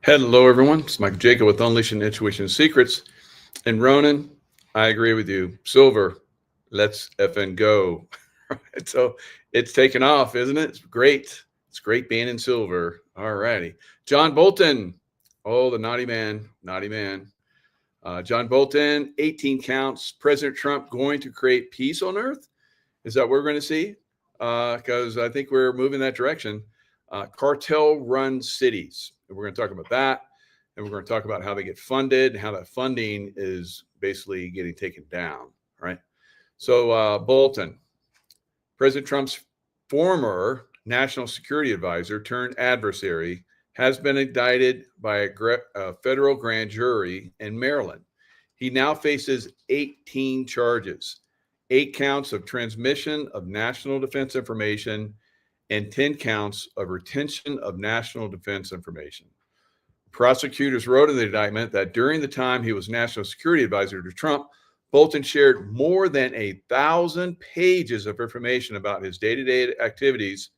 Hello, everyone. It's Michael Jaco with Unleashing Intuition Secrets. And Ronan, I agree with you. Silver, let's effing go. So it's taken off, isn't it? It's great. It's great being in silver. All righty. John Bolton. Oh, the naughty man. Naughty man. John Bolton, 18 counts. President Trump going to create peace on earth? Is that what we're going to see? Because I think we're moving that direction. Cartel run cities. And we're going to talk about that. And we're going to talk about how they get funded, how that funding is basically getting taken down. Right. So, Bolton, President Trump's former national security advisor turned adversary, has been indicted by a federal grand jury in Maryland. He now faces 18 charges, 8 counts of transmission of national defense information and 10 counts of retention of national defense information. Prosecutors wrote in the indictment that during the time he was national security advisor to Trump, Bolton shared more than 1,000 pages of information about his day-to-day activities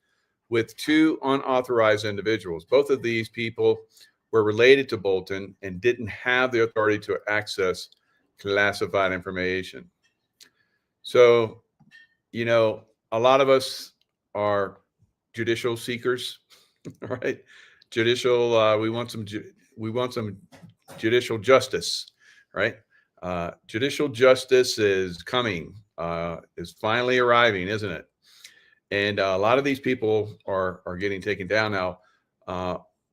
with two unauthorized individuals. Both of these people were related to Bolton and didn't have the authority to access classified information. So, a lot of us are judicial seekers, right? Judicial, we want some judicial justice, right? Judicial justice is coming, is finally arriving, isn't it? And a lot of these people are getting taken down now.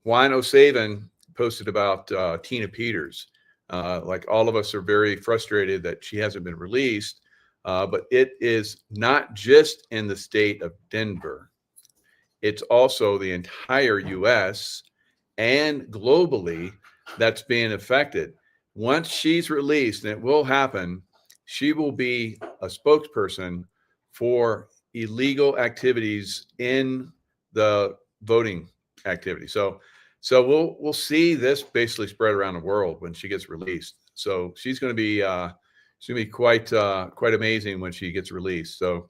Wine O'Savin posted about Tina Peters. Like all of us are very frustrated that she hasn't been released, but it is not just in the state of Denver. It's also the entire U.S. and globally that's being affected. Once she's released, and it will happen, she will be a spokesperson for illegal activities in the voting activity. So we'll see this basically spread around the world when she gets released. So she's going to be quite amazing when she gets released. So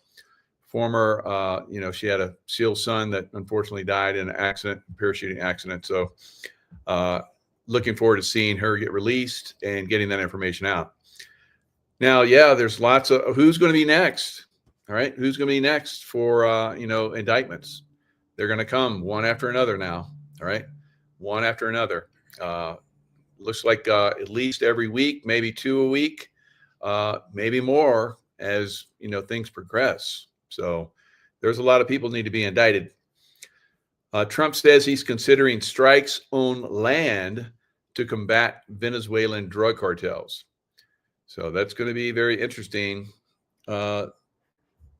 former, she had a SEAL son that unfortunately died in an accident, parachuting accident. So looking forward to seeing her get released and getting that information out. Now, yeah, there's lots of who's going to be next. All right, who's going to be next for indictments? They're going to come one after another now. All right, one after another. Looks like at least every week, maybe 2 a week, maybe more as things progress. So there's a lot of people need to be indicted. Trump says he's considering strikes on land to combat Venezuelan drug cartels. So that's going to be very interesting. So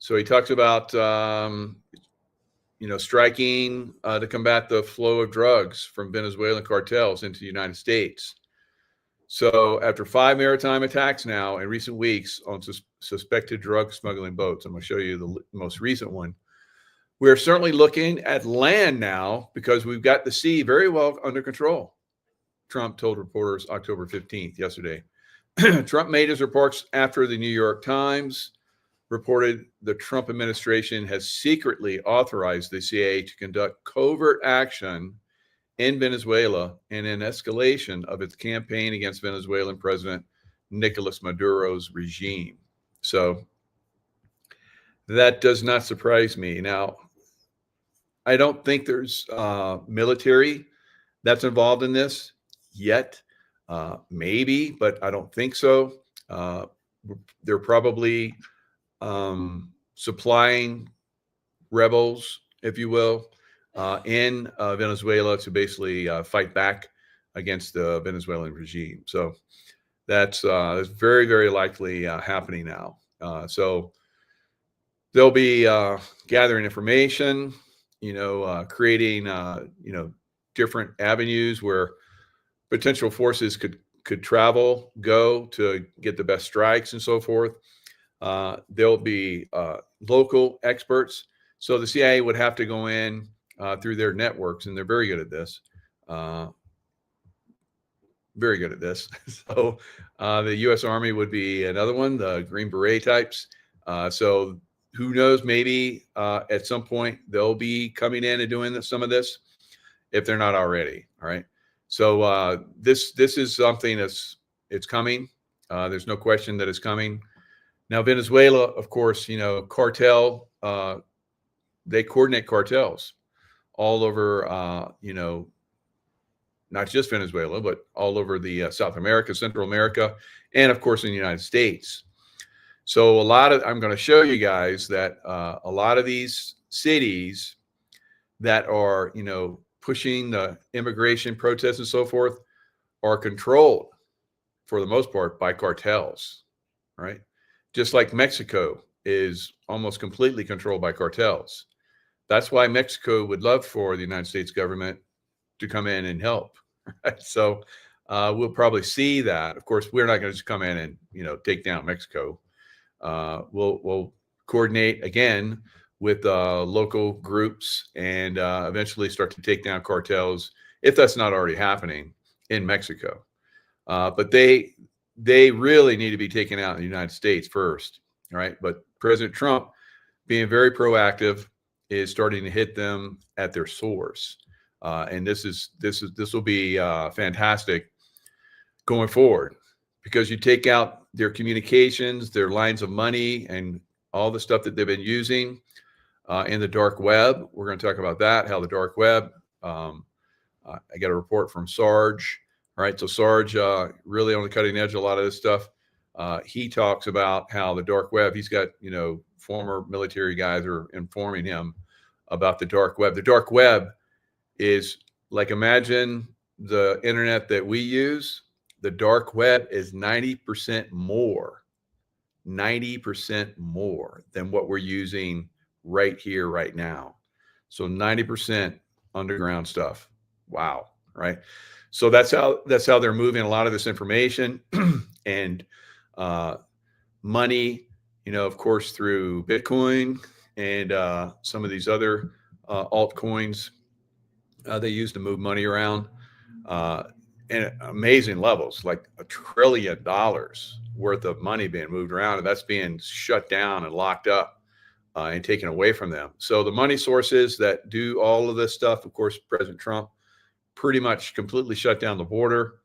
he talks about, striking to combat the flow of drugs from Venezuelan cartels into the United States. So after 5 maritime attacks now in recent weeks on suspected drug smuggling boats, I'm going to show you the most recent one. We're certainly looking at land now because we've got the sea very well under control, Trump told reporters October 15th, yesterday. Trump made his reports after the New York Times reported the Trump administration has secretly authorized the CIA to conduct covert action in Venezuela and an escalation of its campaign against Venezuelan President Nicolas Maduro's regime. So that does not surprise me. Now, I don't think there's military that's involved in this yet. Maybe, but I don't think so. They're probably supplying rebels, if you will, in Venezuela to basically fight back against the Venezuelan regime. So that's very, very likely happening now. So they'll be gathering information, creating, different avenues where potential forces could go to get the best strikes and so forth. There'll be local experts. So the CIA would have to go in through their networks, and they're very good at this. Very good at this. So the U.S. Army would be another one, the Green Beret types. So who knows, maybe at some point they'll be coming in and doing some of this if they're not already. All right. So this is something it's coming. There's no question that it's coming. Now, Venezuela, of course, cartel, they coordinate cartels all over, not just Venezuela, but all over the South America, Central America, and of course in the United States. So I'm going to show you guys that a lot of these cities that are, pushing the immigration protests and so forth are controlled for the most part by cartels, right? Just like Mexico is almost completely controlled by cartels. That's why Mexico would love for the United States government to come in and help. Right? So we'll probably see that. Of course, we're not going to just come in and take down Mexico. We'll coordinate again with local groups and eventually start to take down cartels if that's not already happening in Mexico. But they really need to be taken out in the United States first, right? But President Trump, being very proactive, is starting to hit them at their source, and this will be fantastic going forward, because you take out their communications, their lines of money, and all the stuff that they've been using in the dark web. We're going to talk about that, how the dark web. I got a report from Sarge. All right, so Sarge really on the cutting edge of a lot of this stuff. He talks about how the dark web. He's got former military guys are informing him about the dark web. The dark web is like, imagine the internet that we use. The dark web is 90% more than what we're using right here, right now. So 90% underground stuff. Wow, right? So that's how they're moving a lot of this information and money, of course, through Bitcoin and some of these other altcoins they use to move money around. And amazing levels, like $1 trillion worth of money being moved around, and that's being shut down and locked up and taken away from them. So the money sources that do all of this stuff, of course, President Trump pretty much completely shut down the border.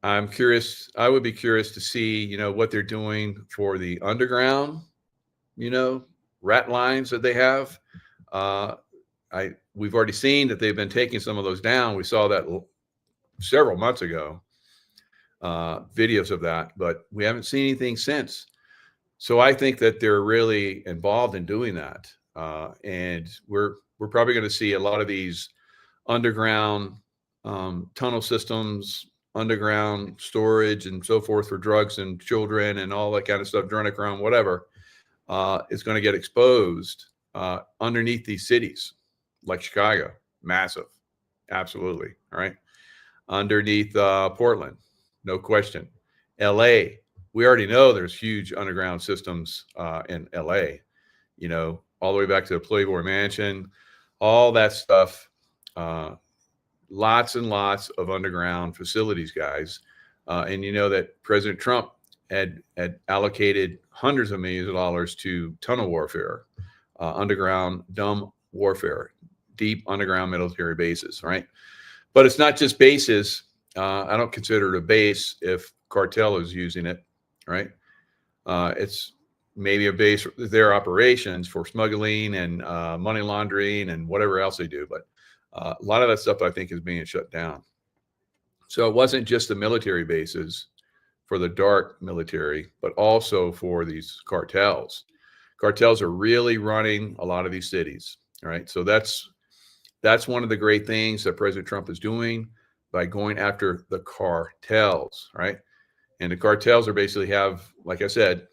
I'm curious. I would be curious to see, what they're doing for the underground, rat lines that they have. We've already seen that they've been taking some of those down. We saw that several months ago, videos of that, but we haven't seen anything since. So I think that they're really involved in doing that, and we're probably going to see a lot of these underground tunnel systems, underground storage, and so forth for drugs and children and all that kind of stuff, adrenochrome, whatever, is going to get exposed underneath these cities, like Chicago, massive, absolutely, all right. Underneath Portland, no question. LA, we already know there's huge underground systems in LA, all the way back to the Playboy Mansion, all that stuff. Lots and lots of underground facilities, guys. And that President Trump had allocated hundreds of millions of dollars to tunnel warfare, underground dumb warfare, deep underground military bases, right? But it's not just bases. I don't consider it a base if Cartel is using it, right? It's maybe a base for their operations for smuggling and money laundering and whatever else they do. But a lot of that stuff, I think, is being shut down. So it wasn't just the military bases for the dark military, but also for these cartels. Cartels are really running a lot of these cities, right? So that's one of the great things that President Trump is doing by going after the cartels, right? And the cartels are basically have, like I said,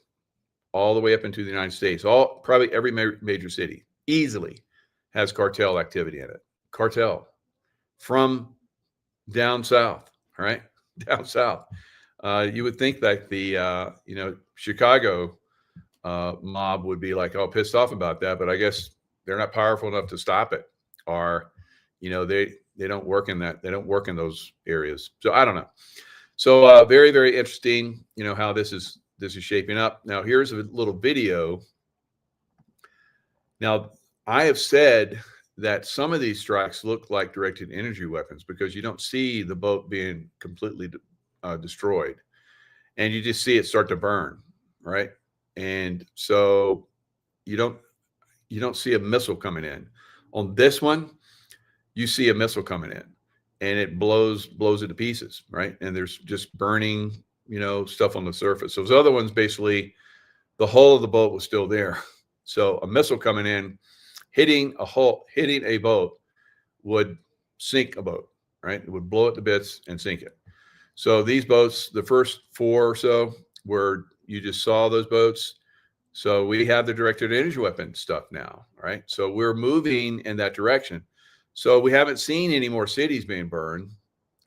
all the way up into the United States, probably every major city easily has cartel activity in it. Cartel from down south, right? Down south. You would think that the Chicago mob would be like, pissed off about that, but I guess they're not powerful enough to stop it, or they don't work in that. They don't work in those areas. So I don't know. So very, very interesting. How this is shaping up. Now here's a little video. Now I have said that some of these strikes look like directed energy weapons because you don't see the boat being completely destroyed, and you just see it start to burn, right? And so you don't see a missile coming in. On this one, you see a missile coming in, and it blows it to pieces, right? And there's just burning, stuff on the surface. Those other ones, basically, the hull of the boat was still there. So a missile coming in, hitting a boat would sink a boat, right? It would blow it to bits and sink it. So these boats, the first 4 or so, where you just saw those boats. So we have the directed energy weapon stuff now, right? So we're moving in that direction. So we haven't seen any more cities being burned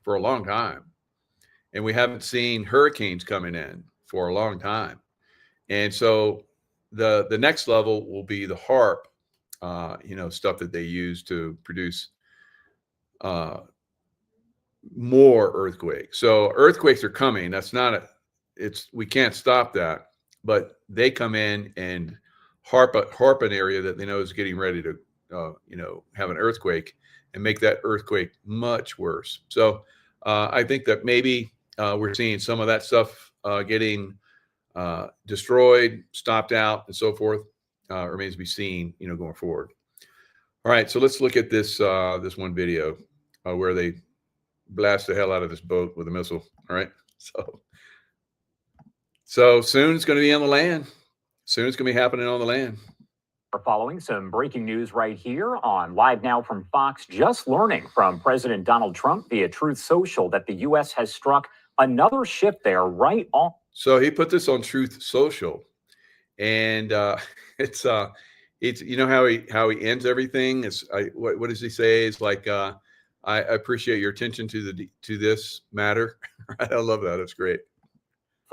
for a long time. And we haven't seen hurricanes coming in for a long time. And so the next level will be the HARP, stuff that they use to produce more earthquakes. So earthquakes are coming. That's not we can't stop that, but they come in and harp an area that they know is getting ready to, have an earthquake and make that earthquake much worse. So I think that maybe we're seeing some of that stuff getting destroyed, stopped out, and so forth. Remains to be seen, going forward. All right, so let's look at this one video where they blast the hell out of this boat with a missile. All right, so soon it's going to be on the land. Soon it's going to be happening on the land. We're following some breaking news right here on Live Now from Fox. Just learning from President Donald Trump via Truth Social that the U.S. has struck another ship there right on. So he put this on Truth Social, and it's how he ends everything. What does he say? It's like I appreciate your attention to this matter. I love that. It's great.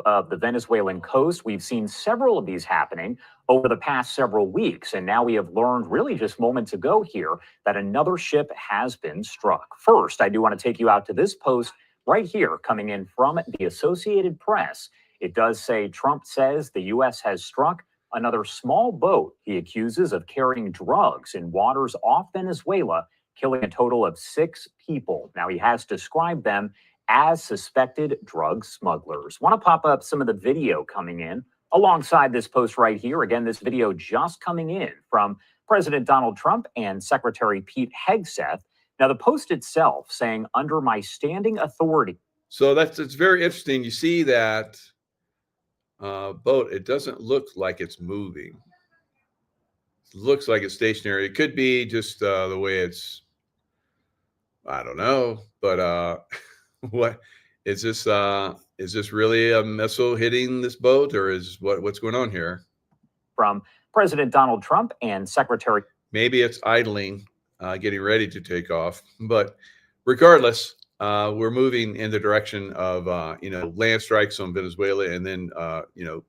Of the Venezuelan coast. We've seen several of these happening over the past several weeks, and now we have learned really just moments ago here that another ship has been struck. First, I do want to take you out to this post right here coming in from the Associated Press. It does say Trump says the U.S. has struck another small boat he accuses of carrying drugs in waters off Venezuela, killing a total of 6 people. Now, he has described them as suspected drug smugglers. Want to pop up some of the video coming in alongside this post right here. Again, this video just coming in from President Donald Trump and Secretary Pete Hegseth. Now, the post itself saying, under my standing authority. So it's very interesting. You see that boat, it doesn't look like it's moving. It looks like it's stationary. It could be just the way it's, I don't know, but what is this? Is this really a missile hitting this boat, or is what's going on here? From President Donald Trump and Secretary. Maybe it's idling, getting ready to take off. But regardless, we're moving in the direction of land strikes on Venezuela, and then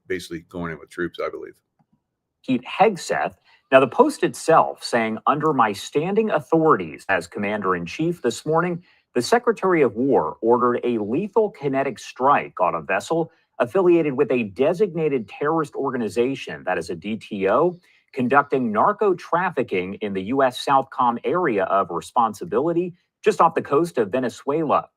basically going in with troops, I believe. Pete Hegseth. Now, the post itself saying, under my standing authorities as commander-in-chief this morning, the Secretary of War ordered a lethal kinetic strike on a vessel affiliated with a designated terrorist organization, that is a DTO, conducting narco trafficking in the U.S. Southcom area of responsibility just off the coast of Venezuela.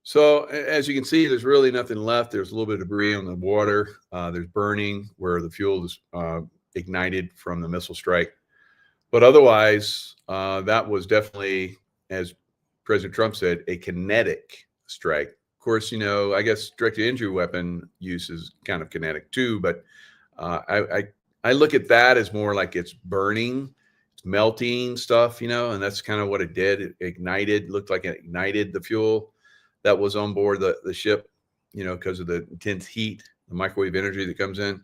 So as you can see, there's really nothing left. There's a little bit of debris on the water. There's burning where the fuel is ignited from the missile strike. But otherwise, that was definitely, as President Trump said, a kinetic strike. Of course, I guess directed energy weapon use is kind of kinetic too, but I look at that as more like it's burning, it's melting stuff, and that's kind of what it did. It ignited, looked like it ignited the fuel that was on board the ship, because of the intense heat, the microwave energy that comes in.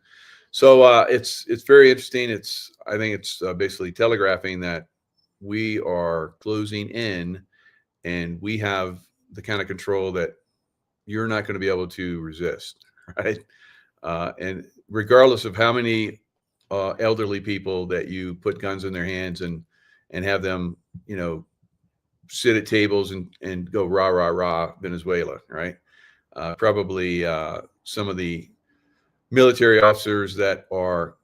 So it's very interesting. I think it's basically telegraphing that we are closing in, and we have the kind of control that you're not going to be able to resist, right? And regardless of how many elderly people that you put guns in their hands and have them, sit at tables and go rah, rah, rah, Venezuela, right? Probably some of the military officers that are,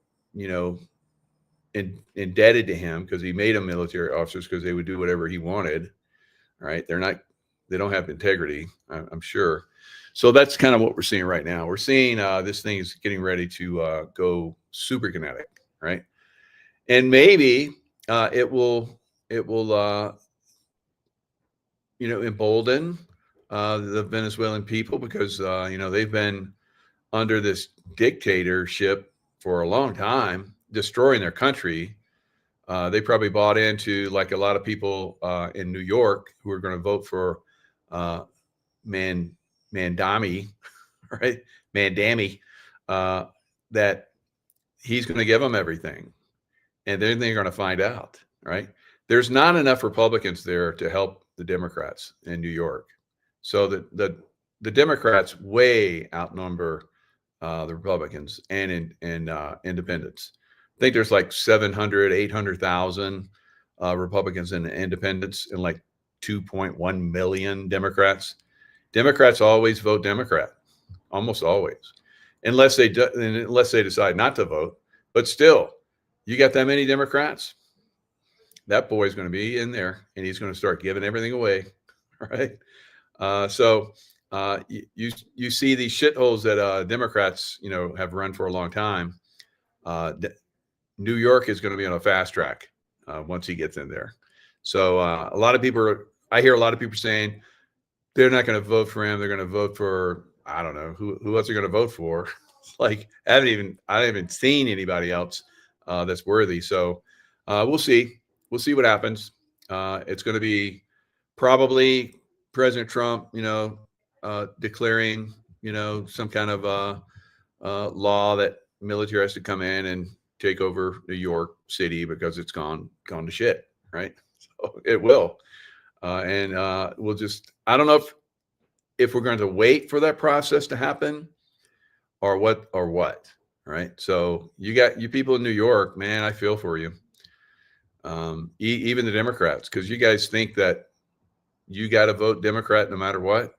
indebted to him because he made them military officers because they would do whatever he wanted. Right? They don't have integrity, I'm sure. So that's kind of what we're seeing right now. We're seeing this thing is getting ready to go super kinetic, right? And maybe it will embolden the Venezuelan people because they've been under this dictatorship for a long time, destroying their country. They probably bought into, like a lot of people in New York who are going to vote for Mandami, right? Mandami, that he's going to give them everything. And then they're going to find out, right? There's not enough Republicans there to help the Democrats in New York. So the Democrats way outnumber the Republicans and independents. I think there's like 700, 800,000 Republicans and independents and like 2.1 million Democrats. Democrats always vote Democrat, almost always, unless they decide not to vote. But still, you got that many Democrats, that boy's going to be in there and he's going to start giving everything away, right? So you see these shitholes that Democrats, have run for a long time. New York is going to be on a fast track once he gets in there. So a lot of people I hear a lot of people saying they're not going to vote for him. They're going to vote for, I don't know who else they're going to vote for. Like I haven't even seen anybody else that's worthy. So we'll see. We'll see what happens. It's going to be probably President Trump, declaring, some kind of law that military has to come in and take over New York City because it's gone to shit, right? So it will. And we'll just, I don't know if we're going to wait for that process to happen or what, right? So you people in New York, man, I feel for you. Even the Democrats, because you guys think that you got to vote Democrat no matter what.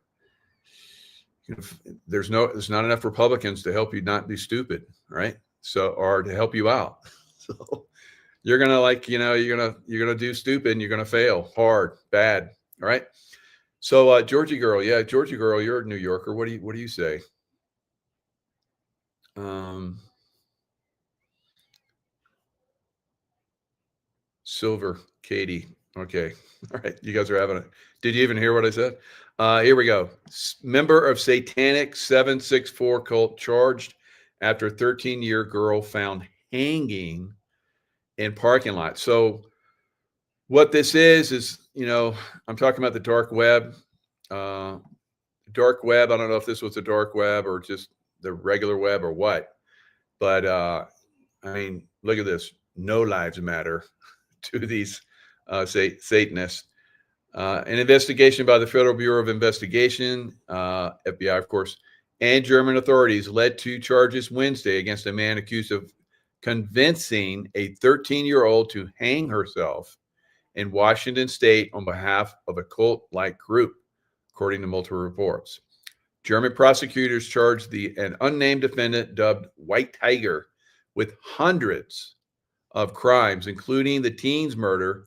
There's not enough Republicans to help you not be stupid, right? So, or to help you out. So you're going to you're going to do stupid and you're going to fail hard, bad. All right. So Georgie girl, you're a New Yorker. What do you say? Silver, Katie. Okay. All right. You guys are having it. Did you even hear what I said? Here we go. Member of Satanic 764 cult charged after 13-year girl found hanging in parking lot. So what this is, I'm talking about the dark web. Dark web. I don't know if this was the dark web or just the regular web or what. But I mean, look at this. No lives matter to these Satanists. An investigation by the Federal Bureau of Investigation, FBI, of course, and German authorities led to charges Wednesday against a man accused of convincing a 13-year-old to hang herself in Washington State on behalf of a cult-like group, according to multiple reports. German prosecutors charged an unnamed defendant dubbed White Tiger with hundreds of crimes, including the teen's murder,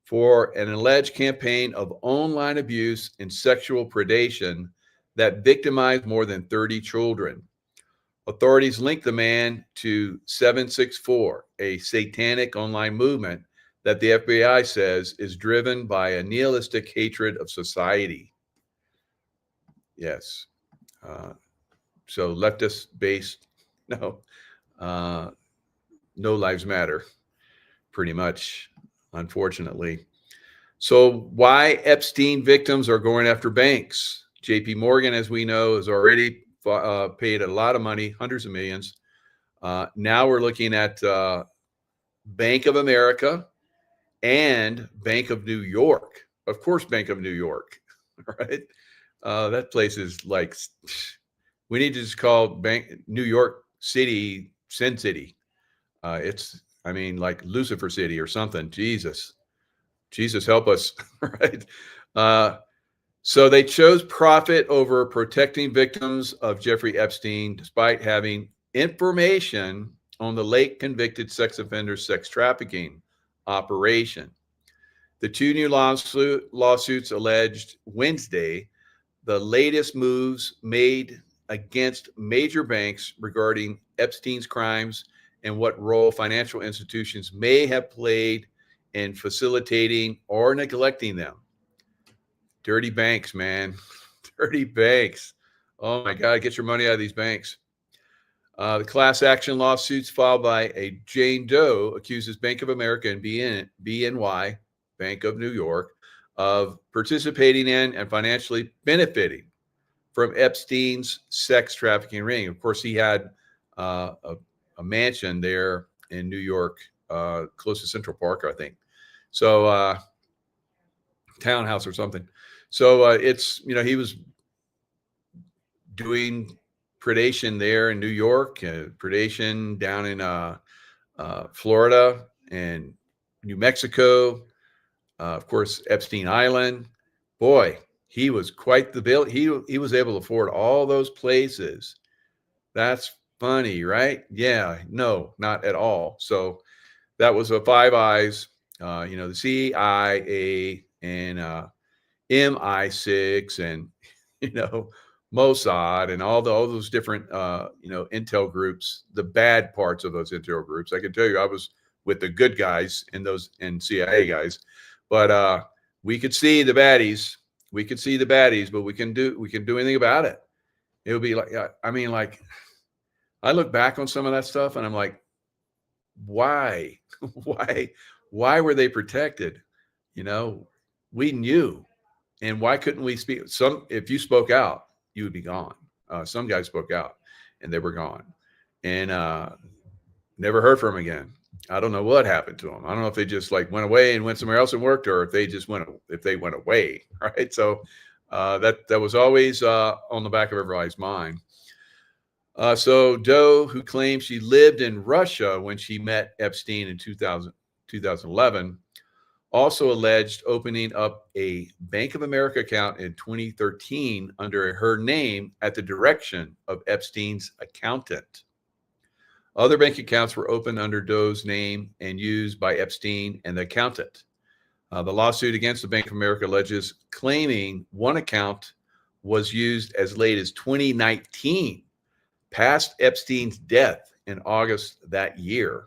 for an alleged campaign of online abuse and sexual predation that victimized more than 30 children. Authorities linked the man to 764, a satanic online movement that the FBI says is driven by a nihilistic hatred of society. Yes. So leftist-based, no lives matter, pretty much, unfortunately. So why Epstein victims are going after banks? JP Morgan, as we know, has already paid a lot of money, hundreds of millions. Now we're looking at Bank of America and Bank of New York. Of course, Bank of New York, right? That place is like, we need to just call New York City, Sin City. It's, like Lucifer City or something. Jesus help us, right? So they chose profit over protecting victims of Jeffrey Epstein, despite having information on the late convicted sex offender sex trafficking operation. The two new lawsuits alleged Wednesday the latest moves made against major banks regarding Epstein's crimes and what role financial institutions may have played in facilitating or neglecting them. Dirty banks, man. Dirty banks. Oh my God, get your money out of these banks. The class action lawsuits filed by a Jane Doe accuses Bank of America and BNY, Bank of New York, of participating in and financially benefiting from Epstein's sex trafficking ring. Of course, he had a mansion there in New York, close to Central Park, I think. So, townhouse or something. So it's, he was doing predation there in New York, predation down in Florida and New Mexico. Of course, Epstein Island. Boy, he was quite the bill. He was able to afford all those places. That's funny, right? Yeah, no, not at all. So that was a Five Eyes, the CIA and MI6 and, Mossad and all those different, intel groups, the bad parts of those intel groups. I can tell you, I was with the good guys and CIA guys, but we could see the baddies. We could see the baddies, but we can do anything about it. It would be like, I look back on some of that stuff and I'm like, why, why were they protected? We knew. And why couldn't we speak? If you spoke out, you would be gone. Some guys spoke out and they were gone and never heard from them again. I don't know what happened to them. I don't know if they just went away and went somewhere else and worked, or if they went away. Right. So that was always on the back of everybody's mind. So Doe, who claims she lived in Russia when she met Epstein in 2011, also alleged opening up a Bank of America account in 2013 under her name at the direction of Epstein's accountant. Other bank accounts were opened under Doe's name and used by Epstein and the accountant. The lawsuit against the Bank of America alleges claiming one account was used as late as 2019, past Epstein's death in August that year.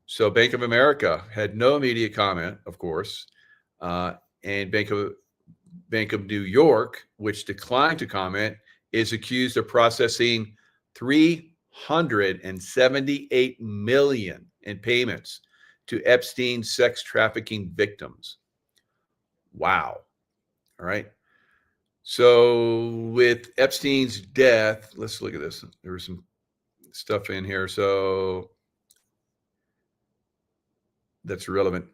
So Bank of America had no immediate comment, of course, and Bank of New York, which declined to comment, is accused of processing $378 million in payments to Epstein's sex trafficking victims. Wow. All right. So with Epstein's death, let's look at this. There was some stuff in here. So that's relevant.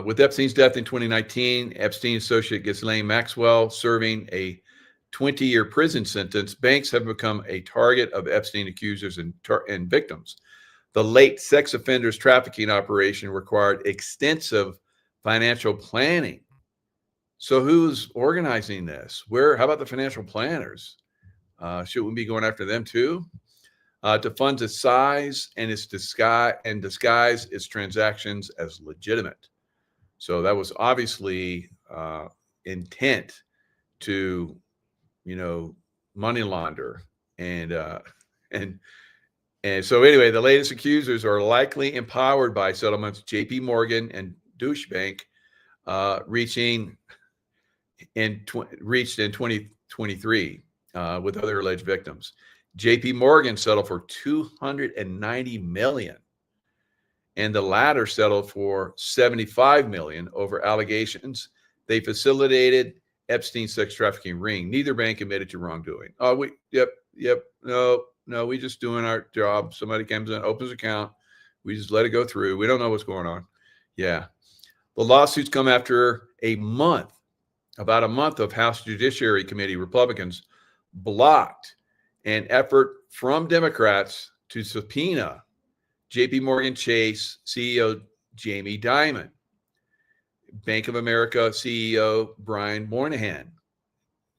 With Epstein's death in 2019, Epstein's associate Ghislaine Maxwell serving a 20-year prison sentence. Banks have become a target of Epstein accusers and victims. The late sex offenders trafficking operation required extensive financial planning. So who's organizing this? How about the financial planners? Should we be going after them too? To fund its size and disguise its transactions as legitimate. So that was obviously intent to, money launder and so anyway, the latest accusers are likely empowered by settlements J.P. Morgan and Deutsche Bank reached in 2023 with other alleged victims. J.P. Morgan settled for $290 million, and the latter settled for $75 million over allegations they facilitated Epstein's sex trafficking ring. Neither bank admitted to wrongdoing. No, we just doing our job. Somebody comes in, opens an account, we just let it go through. We don't know what's going on. Yeah. The lawsuits come after about a month of House Judiciary Committee Republicans blocked an effort from Democrats to subpoena J.P. Morgan Chase CEO Jamie Dimon, Bank of America CEO Brian Moynihan,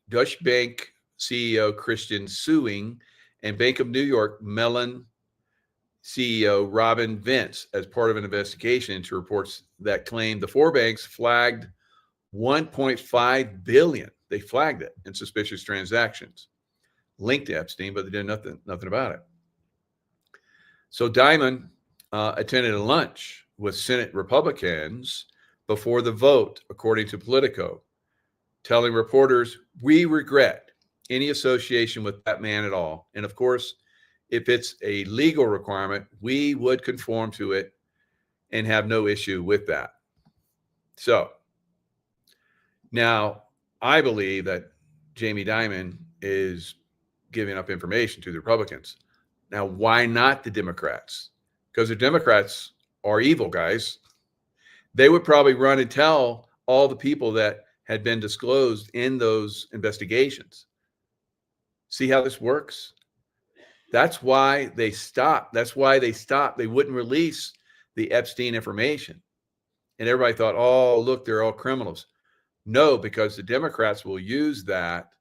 Deutsche Bank CEO Christian Sewing, and Bank of New York Mellon CEO Robin Vince as part of an investigation into reports that claimed the four banks flagged 1.5 billion. They flagged it in suspicious transactions linked to Epstein, but they did nothing about it. So Diamond attended a lunch with Senate Republicans before the vote, according to Politico, telling reporters, "We regret any association with that man at all. And of course, if it's a legal requirement, we would conform to it and have no issue with that." So now I believe that Jamie Dimon is giving up information to the Republicans. Now, why not the Democrats? Because the Democrats are evil, guys. They would probably run and tell all the people that had been disclosed in those investigations. See how this works? That's why they stopped. They wouldn't release the Epstein information. And everybody thought, oh, look, they're all criminals. No, because the Democrats will use that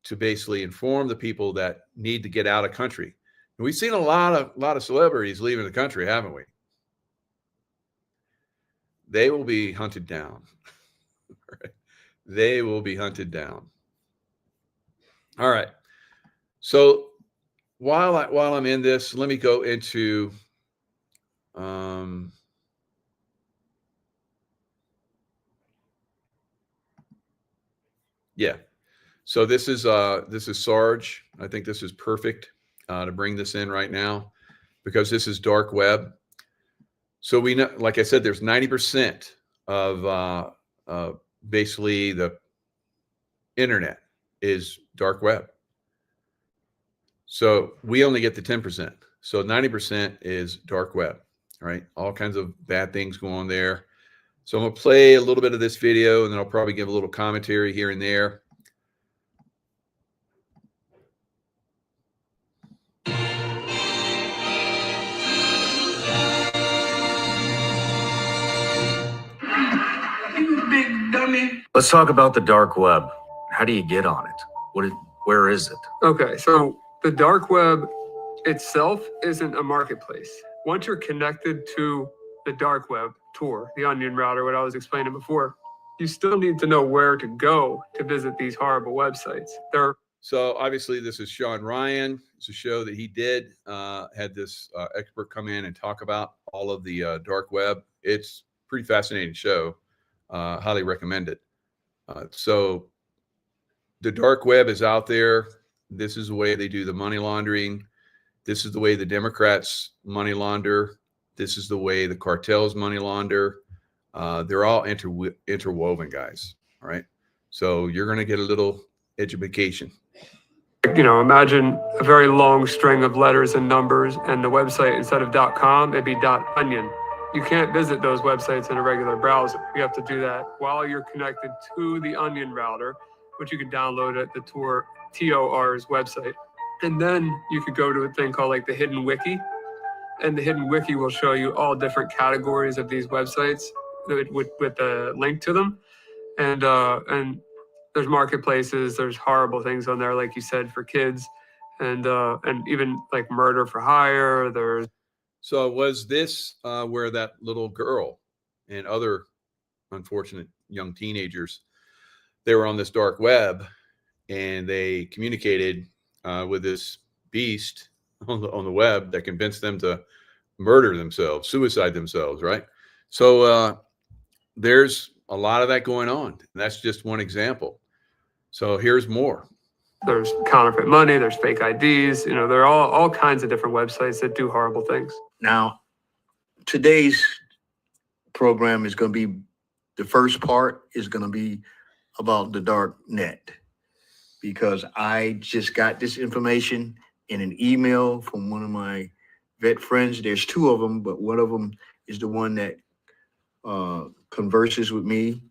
to basically inform the people that need to get out of country. And we've seen a lot of celebrities leaving the country, haven't we? They will be hunted down. They will be hunted down. All right. So while I'm in this, let me go into yeah. So this is Sarge. I think this is perfect to bring this in right now because this is dark web. So we know, like I said, there's 90% of basically the internet is dark web. So we only get the 10%. So 90% is dark web, right? All kinds of bad things go on there. So I'm gonna play a little bit of this video and then I'll probably give a little commentary here and there. Let's talk about the dark web. How do you get on it? Where is it? Okay, so the dark web itself isn't a marketplace. Once you're connected to the dark web Tor, the onion router, what I was explaining before, you still need to know where to go to visit these horrible websites. So obviously this is Sean Ryan. It's a show that he did, had this expert come in and talk about all of the dark web. It's a pretty fascinating show. Highly recommend it. So the dark web is out there. This is the way they do the money laundering. This is the way the Democrats money launder. This is the way the cartels money launder. They're all interwoven, guys. All right. So you're going to get a little education. You know, imagine a very long string of letters and numbers, and the website, instead of .com, it'd be .onion. You can't visit those websites in a regular browser. You have to do that while you're connected to the onion router, which you can download at the TOR's website. And then you could go to a thing called like the Hidden Wiki. And the Hidden Wiki will show you all different categories of these websites with a link to them. And there's marketplaces, there's horrible things on there, like you said, for kids, and even like murder for hire. So was this where that little girl and other unfortunate young teenagers, they were on this dark web and they communicated with this beast on the web that convinced them to murder themselves, suicide themselves, right? So there's a lot of that going on. And that's just one example. So here's more. There's counterfeit money, there's fake IDs, you know, there are all kinds of different websites that do horrible things. Now, today's program is going to be, the first part is going to be about the dark net, because I just got this information in an email from one of my vet friends. There's two of them, but one of them is the one that converses with me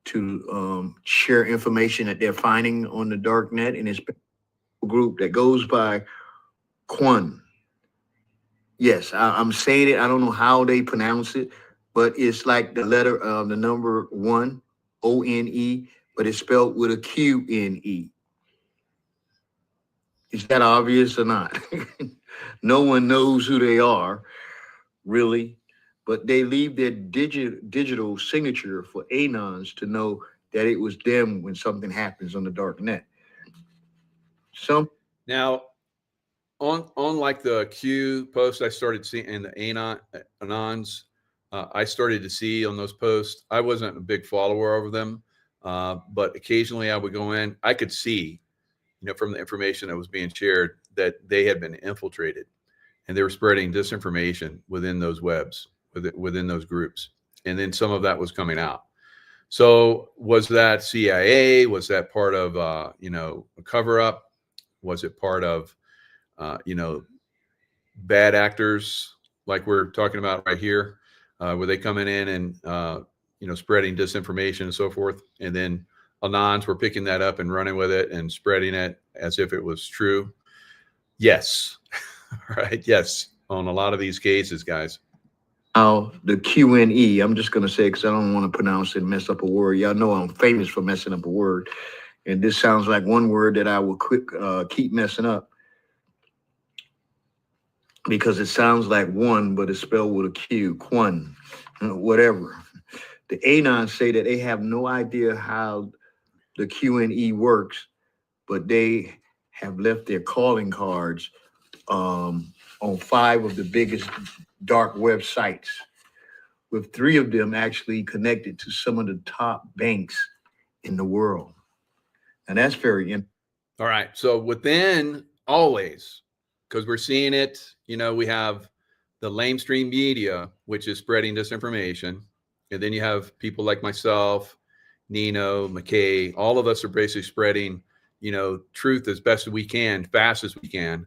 to share information that they're finding on the dark net, and it's a group that goes by Quan. Yes, I'm saying it. I don't know how they pronounce it, but it's like the letter of the number 1, O-N-E, but it's spelled with a Q-N-E. Is that obvious or not? No one knows who they are, really, but they leave their digital signature for anons to know that it was them when something happens on the dark net. Now, on like the Q post I started seeing and the anons, I started to see on those posts. I wasn't a big follower of them, but occasionally I would go in. I could see, from the information that was being shared, that they had been infiltrated and they were spreading disinformation within those webs, within those groups. And then some of that was coming out. So was that CIA? Was that part of, a cover up? Was it part of, bad actors like we're talking about right here? Were they coming in and, spreading disinformation and so forth? And then anons were picking that up and running with it and spreading it as if it was true. Yes. Right. Yes. On a lot of these cases, guys. Now, the Q&E, I'm just going to say, because I don't want to pronounce it and mess up a word. Y'all know I'm famous for messing up a word. And this sounds like one word that I will keep messing up, because it sounds like one, but it's spelled with a Q, Quan, whatever. The anons say that they have no idea how the Q&E works, but they have left their calling cards on 5 of the biggest dark web sites, with 3 of them actually connected to some of the top banks in the world. And that's very interesting. All right. So within always, because we're seeing it, we have the lamestream media, which is spreading disinformation. And then you have people like myself, Nino, McKay, all of us are basically spreading, truth as best as we can, fast as we can.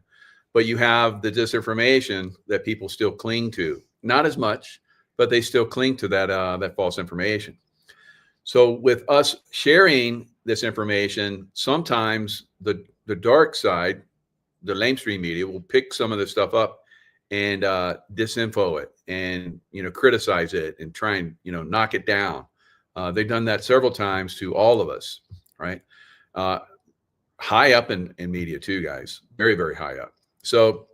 But you have the disinformation that people still cling to. Not as much, but they still cling to that false information. So with us sharing this information, sometimes the dark side, the lamestream media, will pick some of this stuff up and disinfo it and criticize it and try and knock it down. They've done that several times to all of us, right? High up in media too, guys. Very, very high up. So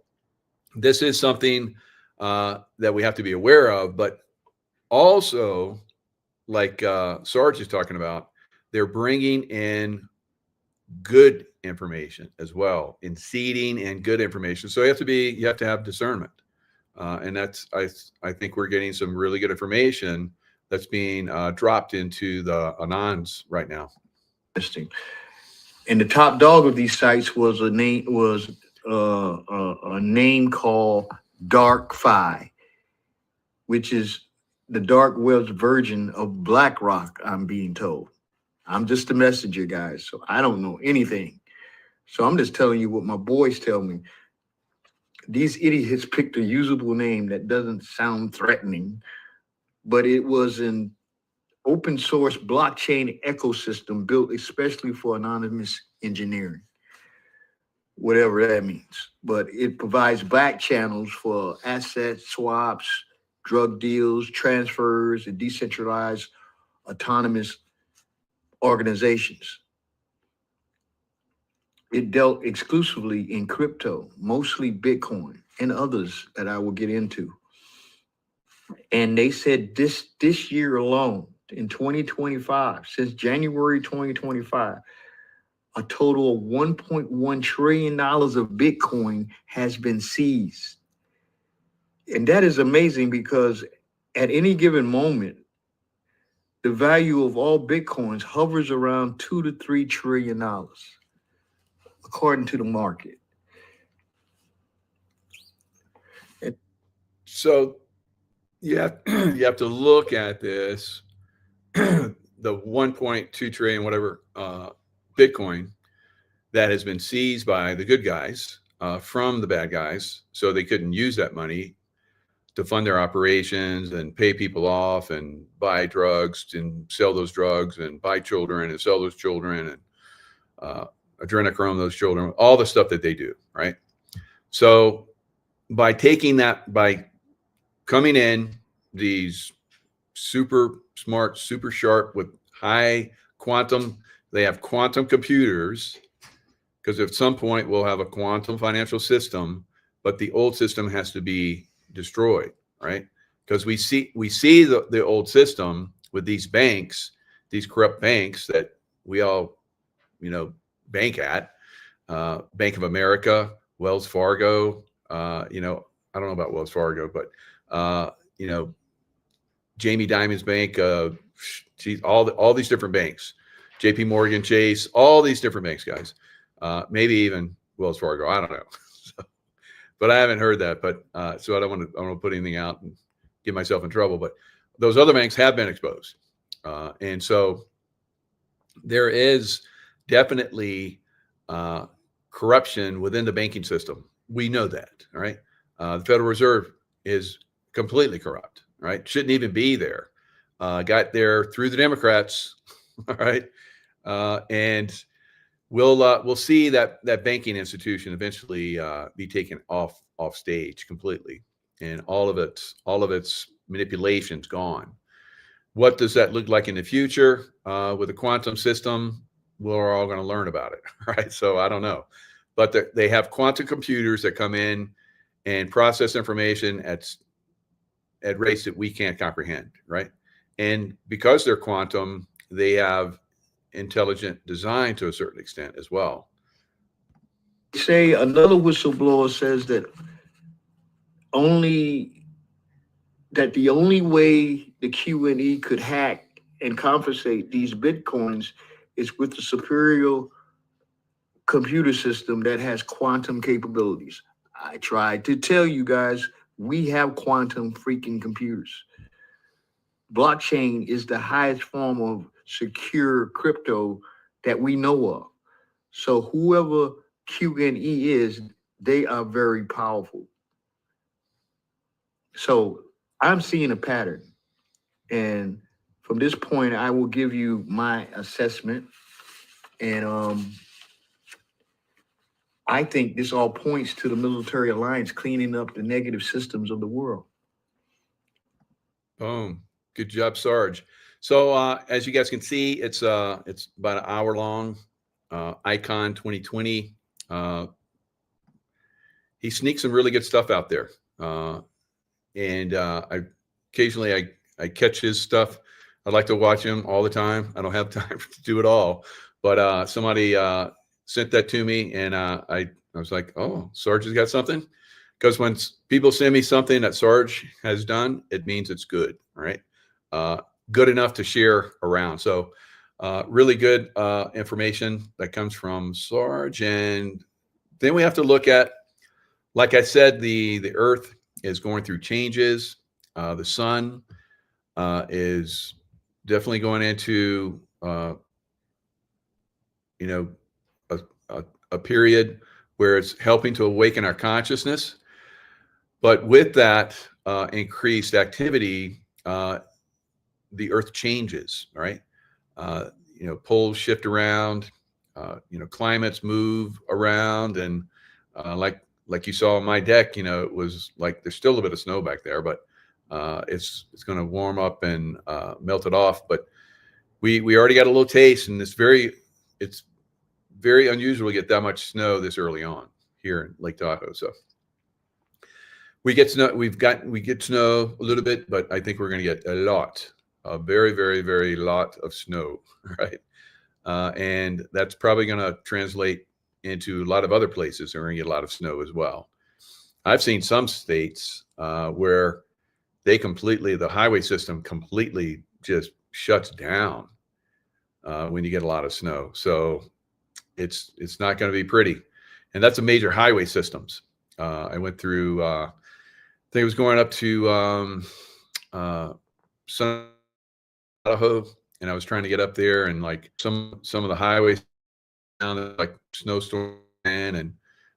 this is something that we have to be aware of, but also, like Sarge is talking about, they're bringing in good information as well, in seeding and good information. So you have to have discernment, and that's I think we're getting some really good information that's being dropped into the anons right now. Interesting. And the top dog of these sites was a name called DarkFi, which is the dark web's version of BlackRock, I'm being told. I'm just a messenger, guys, so I don't know anything. So I'm just telling you what my boys tell me. These idiots picked a usable name that doesn't sound threatening, but it was an open source blockchain ecosystem built especially for anonymous engineering, whatever that means. But it provides back channels for asset swaps, drug deals, transfers, and decentralized autonomous organizations. It dealt exclusively in crypto, mostly Bitcoin and others that I will get into. And they said this year alone, in 2025, since January 2025, a total of $1.1 trillion of Bitcoin has been seized. And that is amazing, because at any given moment, the value of all Bitcoins hovers around $2 to $3 trillion, according to the market. So you have to look at this, the 1.2 trillion, whatever, Bitcoin that has been seized by the good guys from the bad guys. So they couldn't use that money to fund their operations and pay people off and buy drugs and sell those drugs and buy children and sell those children and adrenochrome those children, all the stuff that they do, right? So by taking that, by coming in, these super smart, super sharp with high quantum, they have quantum computers because at some point we'll have a quantum financial system, but the old system has to be destroyed, right? Because we see the old system with these banks, these corrupt banks that we all, bank at, Bank of America, Wells Fargo, I don't know about Wells Fargo, but, Jamie Dimon's bank, all these different banks, JP Morgan Chase, all these different banks, guys, maybe even Wells Fargo. I don't know. But I haven't heard that, but so I don't want to put anything out and get myself in trouble, but those other banks have been exposed. And so there is definitely corruption within the banking system. We know that, all right? The Federal Reserve is completely corrupt, right? Shouldn't even be there. Got there through the Democrats, all right? And we'll see that banking institution eventually be taken off stage completely, and all of its manipulations gone. What does that look like in the future with the quantum system? We're all going to learn about it, right? So I don't know, but they have quantum computers that come in and process information at rates that we can't comprehend, right? And because they're quantum, they have intelligent design to a certain extent as well. Say another whistleblower says that the only way the Q&E could hack and confiscate these Bitcoins is with the superior computer system that has quantum capabilities. I tried to tell you guys, we have quantum freaking computers. Blockchain is the highest form of secure crypto that we know of. So whoever Q&E is, they are very powerful. So I'm seeing a pattern. And from this point, I will give you my assessment. And I think this all points to the military alliance cleaning up the negative systems of the world. Boom. Good job, Sarge. So as you guys can see, it's about an hour long. Icon 2020. He sneaks some really good stuff out there. And I occasionally catch his stuff. I like to watch him all the time. I don't have time to do it all, but somebody sent that to me, and I was like, oh, Sarge has got something. Because when people send me something that Sarge has done, it means it's good, right? Good enough to share around. So really good information that comes from Sarge. And then we have to look at, like I said, the Earth is going through changes. The sun is definitely going into, a period where it's helping to awaken our consciousness. But with that increased activity, the Earth changes, right? Poles shift around, climates move around, and like you saw on my deck, it was like there's still a bit of snow back there, but it's going to warm up and melt it off. But we already got a little taste, and it's very unusual to get that much snow this early on here in Lake Tahoe. So we get snow. We get snow a little bit, but I think we're going to get a very, very, very lot of snow, right? And that's probably going to translate into a lot of other places. We're going to get a lot of snow as well. I've seen some states where the highway system completely just shuts down when you get a lot of snow. So it's not going to be pretty. And that's a major highway systems. I went through, I think it was going up to Idaho, and I was trying to get up there, and like some of the highways down like snowstorm, and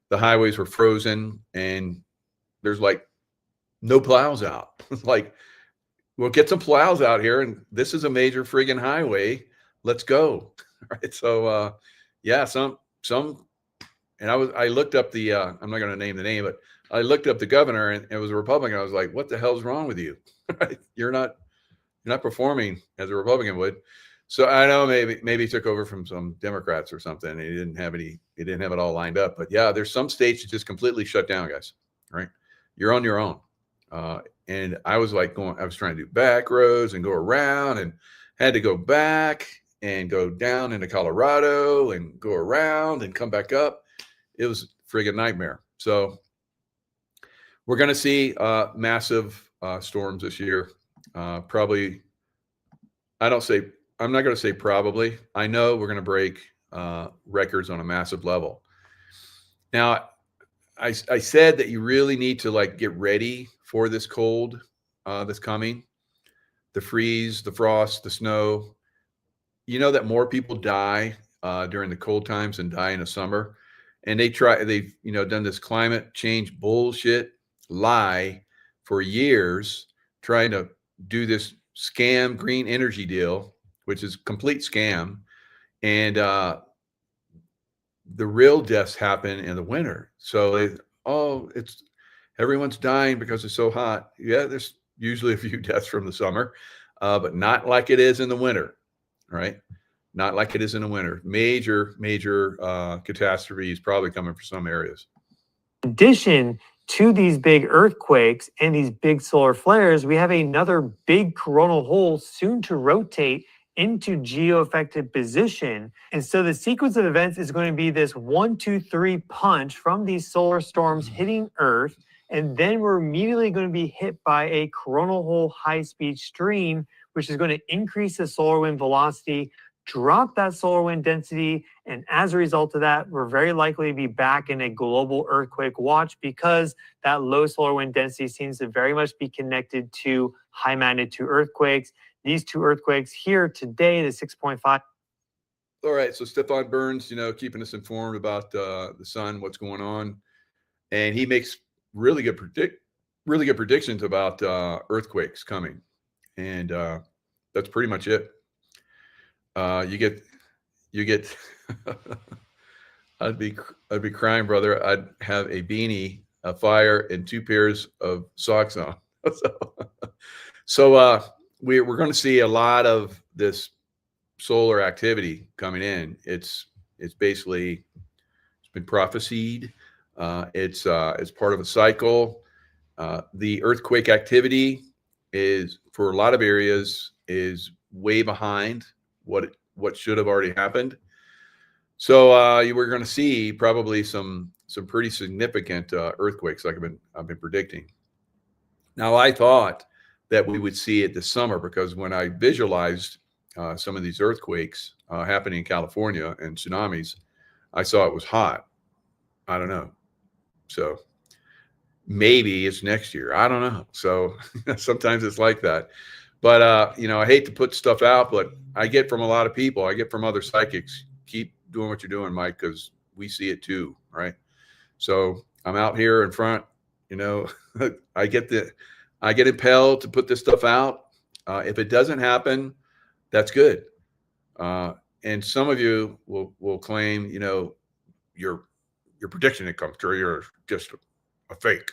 the highways were frozen, and there's like no plows out. Like, we'll get some plows out here, and this is a major friggin' highway. Let's go. Right. So yeah, some and I looked up the I'm not going to name the name, but I looked up the governor, and it was a Republican. I was like, what the hell's wrong with you? Right? You're not performing as a Republican would. So I know maybe he took over from some Democrats or something. And he didn't have it all lined up. But yeah, there's some states that just completely shut down, guys. Right? You're on your own. And I was like I was trying to do back roads and go around, and had to go back and go down into Colorado and go around and come back up. It was a friggin' nightmare. So we're going to see massive storms this year. Probably, I'm not going to say probably. I know we're going to break records on a massive level. Now, I said that you really need to like get ready for this cold that's coming, the freeze, the frost, the snow. You know that more people die during the cold times than die in the summer. And they've done this climate change bullshit lie for years, trying to do this scam green energy deal, which is complete scam. And the real deaths happen in the winter. So everyone's dying because it's so hot. Yeah, there's usually a few deaths from the summer, but not like it is in the winter, right? Not like it is in the winter. Major catastrophe is probably coming for some areas. In addition to these big earthquakes and these big solar flares, we have another big coronal hole soon to rotate into geo-affected position. And so the sequence of events is going to be this 1, 2, 3 punch from these solar storms hitting Earth. And then we're immediately going to be hit by a coronal hole high-speed stream, which is going to increase the solar wind velocity, drop that solar wind density, and as a result of that, we're very likely to be back in a global earthquake watch, because that low solar wind density seems to very much be connected to high magnitude earthquakes. These two earthquakes here today, the 6.5. All right, so Stefan Burns, keeping us informed about the sun, what's going on, and he makes really good predictions about earthquakes coming, and that's pretty much it. You get I'd be crying, brother. I'd have a beanie, a fire, and 2 pairs of socks on. So we're going to see a lot of this solar activity coming in. It's basically, it's been prophesied. It's part of a cycle. The earthquake activity is, for a lot of areas, is way behind what should have already happened. So we're going to see probably some pretty significant earthquakes, like I've been predicting. Now, I thought that we would see it this summer, because when I visualized some of these earthquakes happening in California and tsunamis, I saw it was hot. I don't know. So maybe it's next year. I don't know. So sometimes it's like that. But, I hate to put stuff out, but I get from a lot of people, I get from other psychics, keep doing what you're doing, Mike, because we see it too, right? So I'm out here in front, I get impelled to put this stuff out. If it doesn't happen, that's good. And some of you will claim, your prediction didn't come true. You're just a fake,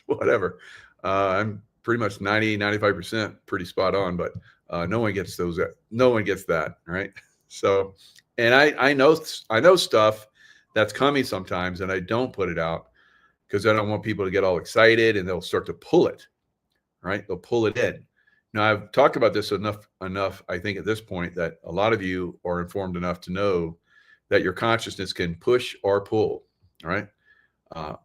whatever. I'm pretty much 95% pretty spot on, but no one gets that, right? So, and I know stuff that's coming sometimes, and I don't put it out because I don't want people to get all excited and they'll start to pull it, right? They'll pull it in. Now, I've talked about this enough, I think, at this point, that a lot of you are informed enough to know that your consciousness can push or pull, right?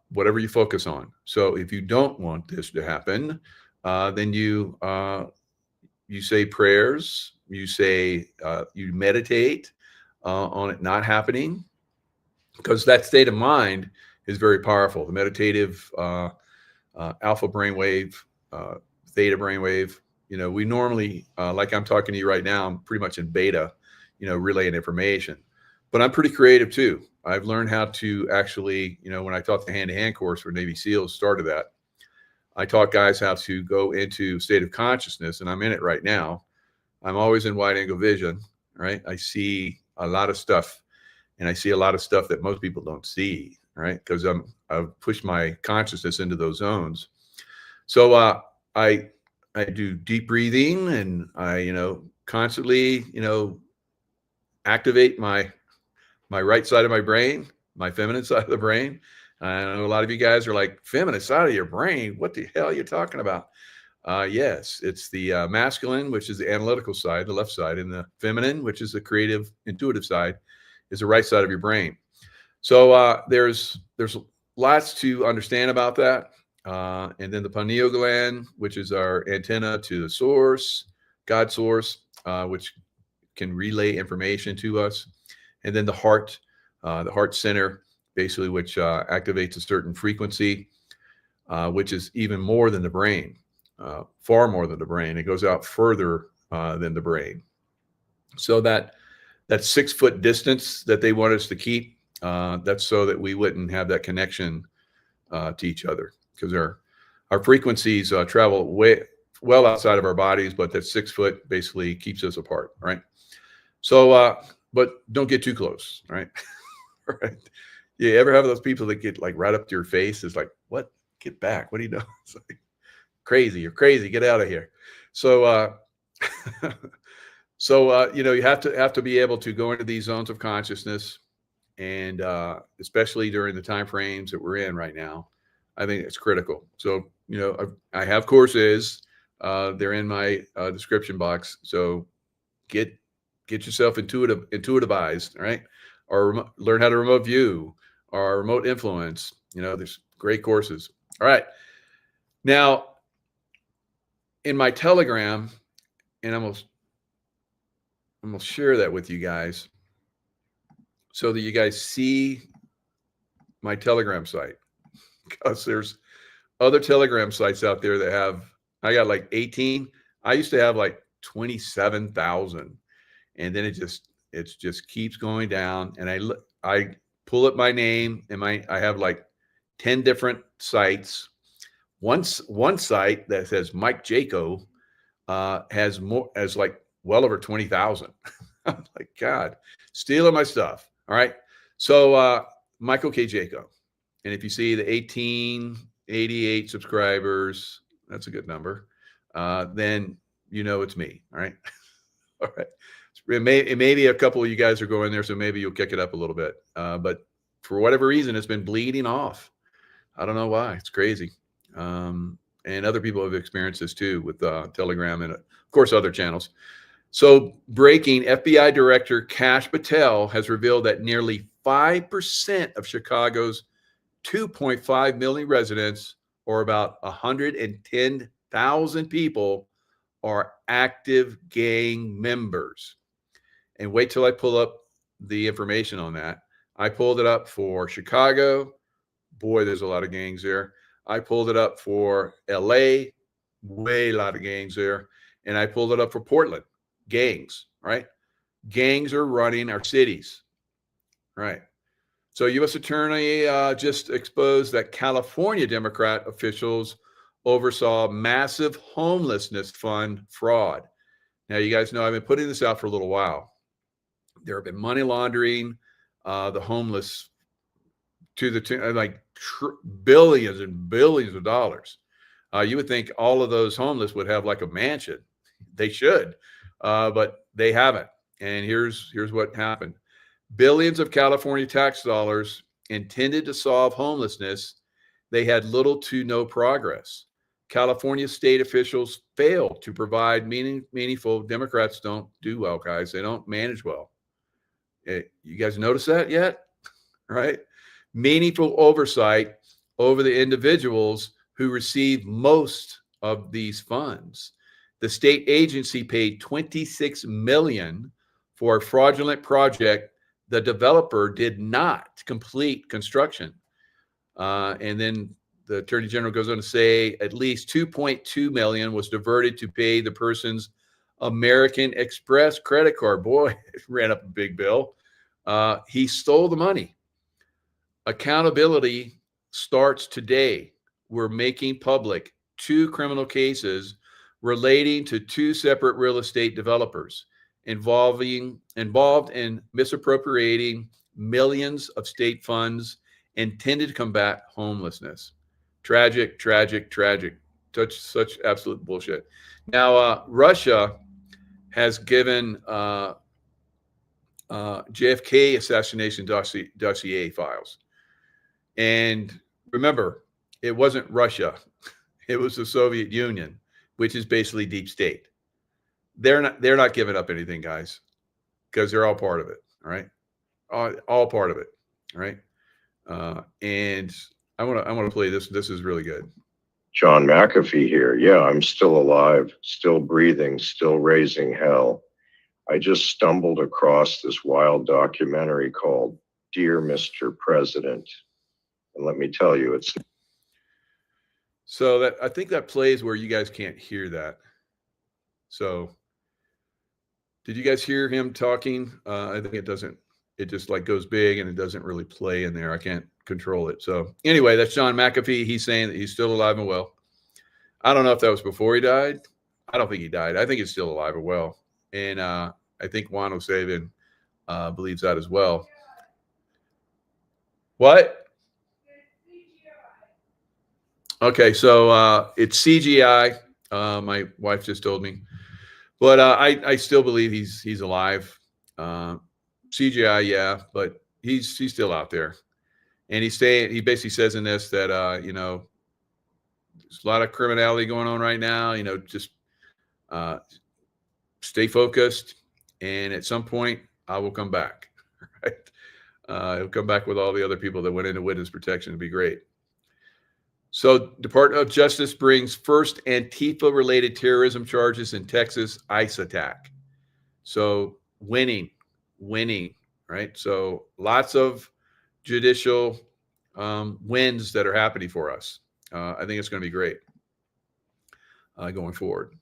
Whatever you focus on. So if you don't want this to happen, then you say prayers, you meditate on it not happening, because that state of mind is very powerful. The meditative alpha brainwave, theta brainwave. We normally, like I'm talking to you right now, I'm pretty much in beta, relaying information. But I'm pretty creative too. I've learned how to actually, when I taught the hand-to-hand course for Navy SEALs, started that. I taught guys how to go into state of consciousness, and I'm in it right now. I'm always in wide angle vision, right? I see a lot of stuff, and I see a lot of stuff that most people don't see, right? Because I've pushed my consciousness into those zones. So I do deep breathing, and I constantly, activate my right side of my brain, my feminine side of the brain. I know a lot of you guys are like, feminine side of your brain? What the hell are you talking about? Yes, it's the masculine, which is the analytical side, the left side, and the feminine, which is the creative, intuitive side, is the right side of your brain. So there's lots to understand about that. And then the pineal gland, which is our antenna to the source, God source, which can relay information to us. And then the heart center, basically, which activates a certain frequency, which is even more than the brain, far more than the brain. It goes out further than the brain. So that 6 foot distance that they want us to keep, that's so that we wouldn't have that connection to each other, because our frequencies travel well outside of our bodies, but that 6 foot basically keeps us apart, right? So, but don't get too close, right? Right. You ever have those people that get like right up to your face? It's like, what? Get back. What are you doing? It's like, crazy. You're crazy. Get out of here. So, you have to be able to go into these zones of consciousness, and especially during the time frames that we're in right now, I think it's critical. So, I have courses. They're in my description box. So get yourself intuitivized, right? Or learn how to remote view or remote influence. There's great courses. All right. Now, in my Telegram, and I'm gonna share that with you guys so that you guys see my Telegram site, because there's other Telegram sites out there that have, I got like 18. I used to have like 27,000, and then it just keeps going down. And I pull up my name, and I have like 10 different sites. One site that says Mike Jaco has like well over 20,000. I'm like, God, stealing my stuff. All right. So Michael K. Jaco. And if you see the 1888 subscribers, that's a good number. Then it's me. All right. All right. It may be a couple of you guys are going there, so maybe you'll kick it up a little bit. But for whatever reason, it's been bleeding off. I don't know why. It's crazy. And other people have experienced this too with Telegram and, of course, other channels. So breaking, FBI Director Kash Patel has revealed that nearly 5% of Chicago's 2.5 million residents, or about 110,000 people, are active gang members. And wait till I pull up the information on that. I pulled it up for Chicago. Boy, there's a lot of gangs there. I pulled it up for LA. Way a lot of gangs there. And I pulled it up for Portland. Gangs, right? Gangs are running our cities, right? So U.S. Attorney just exposed that California Democrat officials oversaw massive homelessness fund fraud. Now, you guys know I've been putting this out for a little while. There have been money laundering the homeless to the billions and billions of dollars. You would think all of those homeless would have like a mansion. They should, but they haven't. And here's what happened. Billions of California tax dollars intended to solve homelessness. They had little to no progress. California state officials failed to provide meaningful. Democrats don't do well, guys. They don't manage well. You guys notice that yet? Right? Meaningful oversight over the individuals who receive most of these funds. The state agency paid $26 million for a fraudulent project the developer did not complete construction. And then the Attorney General goes on to say at least $2.2 million was diverted to pay the person's American Express credit card. Boy, it ran up a big bill. He stole the money. Accountability starts today. We're making public 2 criminal cases relating to 2 separate real estate developers involved in misappropriating millions of state funds intended to combat homelessness. Tragic, tragic, tragic. Such absolute bullshit. Now, Russia has given JFK assassination dossier files. And remember, it wasn't Russia. It was the Soviet Union, which is basically deep state. They're not giving up anything, guys, because they're all part of it. All right. All part of it. All right. And I want to play this. This is really good. John McAfee here. Yeah, I'm still alive, still breathing, still raising hell. I just stumbled across this wild documentary called Dear Mr. President. And let me tell you, it's... So that, I think that plays where you guys can't hear that. So did you guys hear him talking? I think it doesn't, it just like goes big and it doesn't really play in there. I can't control it. So anyway, that's John McAfee. He's saying that he's still alive and well. I don't know if that was before he died. I don't think he died. I think he's still alive and well. And I think Juan O'Savin believes that as well. What? Okay, so it's CGI. My wife just told me, but I still believe he's alive. CGI, yeah, but he's still out there, and he's saying, he basically says in this that you know, there's a lot of criminality going on right now. You know, just stay focused, and at some point I will come back. Right? He'll come back with all the other people that went into witness protection. It'd be great. So Department of Justice brings first Antifa-related terrorism charges in Texas ICE attack. So winning, right? So lots of judicial wins that are happening for us. I think it's going to be great going forward.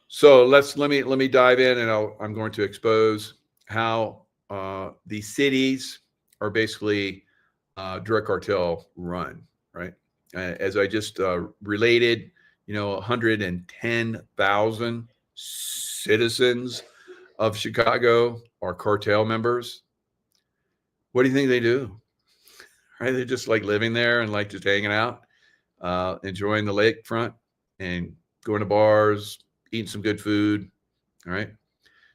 So let me dive in, and I'm going to expose how the cities are basically drug cartel run, right? As I just related, you know, 110,000 citizens of Chicago are cartel members. What do you think they do? Right? They're just like living there and like just hanging out, enjoying the lakefront and going to bars, eating some good food, all right?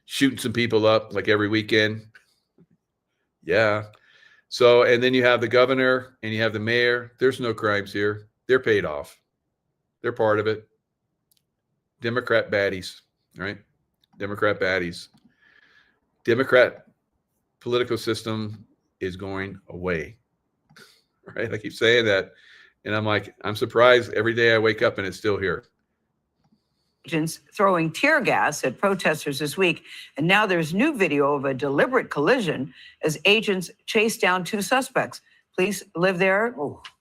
Shooting some people up like every weekend. Yeah. So, and then you have the governor and you have the mayor. There's no crimes here. They're paid off. They're part of it. Democrat baddies, right? Democrat baddies. Democrat political system is going away, right? I keep saying that. And I'm like, I'm surprised every day I wake up and it's still here. Agents throwing tear gas at protesters this week. And now there's new video of a deliberate collision as agents chase down two suspects. Police live there,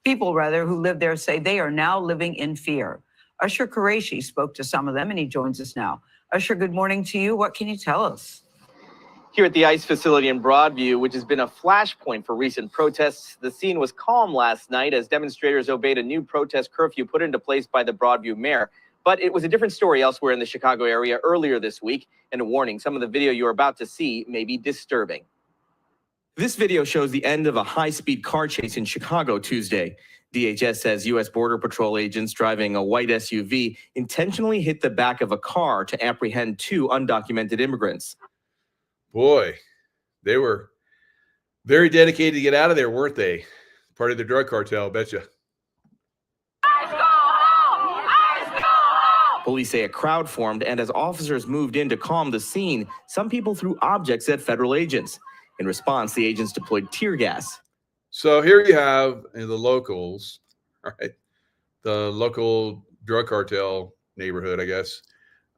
people rather, who live there say they are now living in fear. Usher Qureshi spoke to some of them and he joins us now. Usher, good morning to you. What can you tell us? Here at the ICE facility in Broadview, which has been a flashpoint for recent protests, the scene was calm last night as demonstrators obeyed a new protest curfew put into place by the Broadview mayor. But it was a different story elsewhere in the Chicago area earlier this week. And a warning, some of the video you're about to see may be disturbing. This video shows the end of a high-speed car chase in Chicago Tuesday. DHS says U.S. Border Patrol agents driving a white SUV intentionally hit the back of a car to apprehend two undocumented immigrants. Boy, they were very dedicated to get out of there, weren't they? Part of the drug cartel, betcha. Police say a crowd formed, and as officers moved in to calm the scene, some people threw objects at federal agents. In response, the agents deployed tear gas. So here you have the locals, right? The local drug cartel neighborhood, I guess,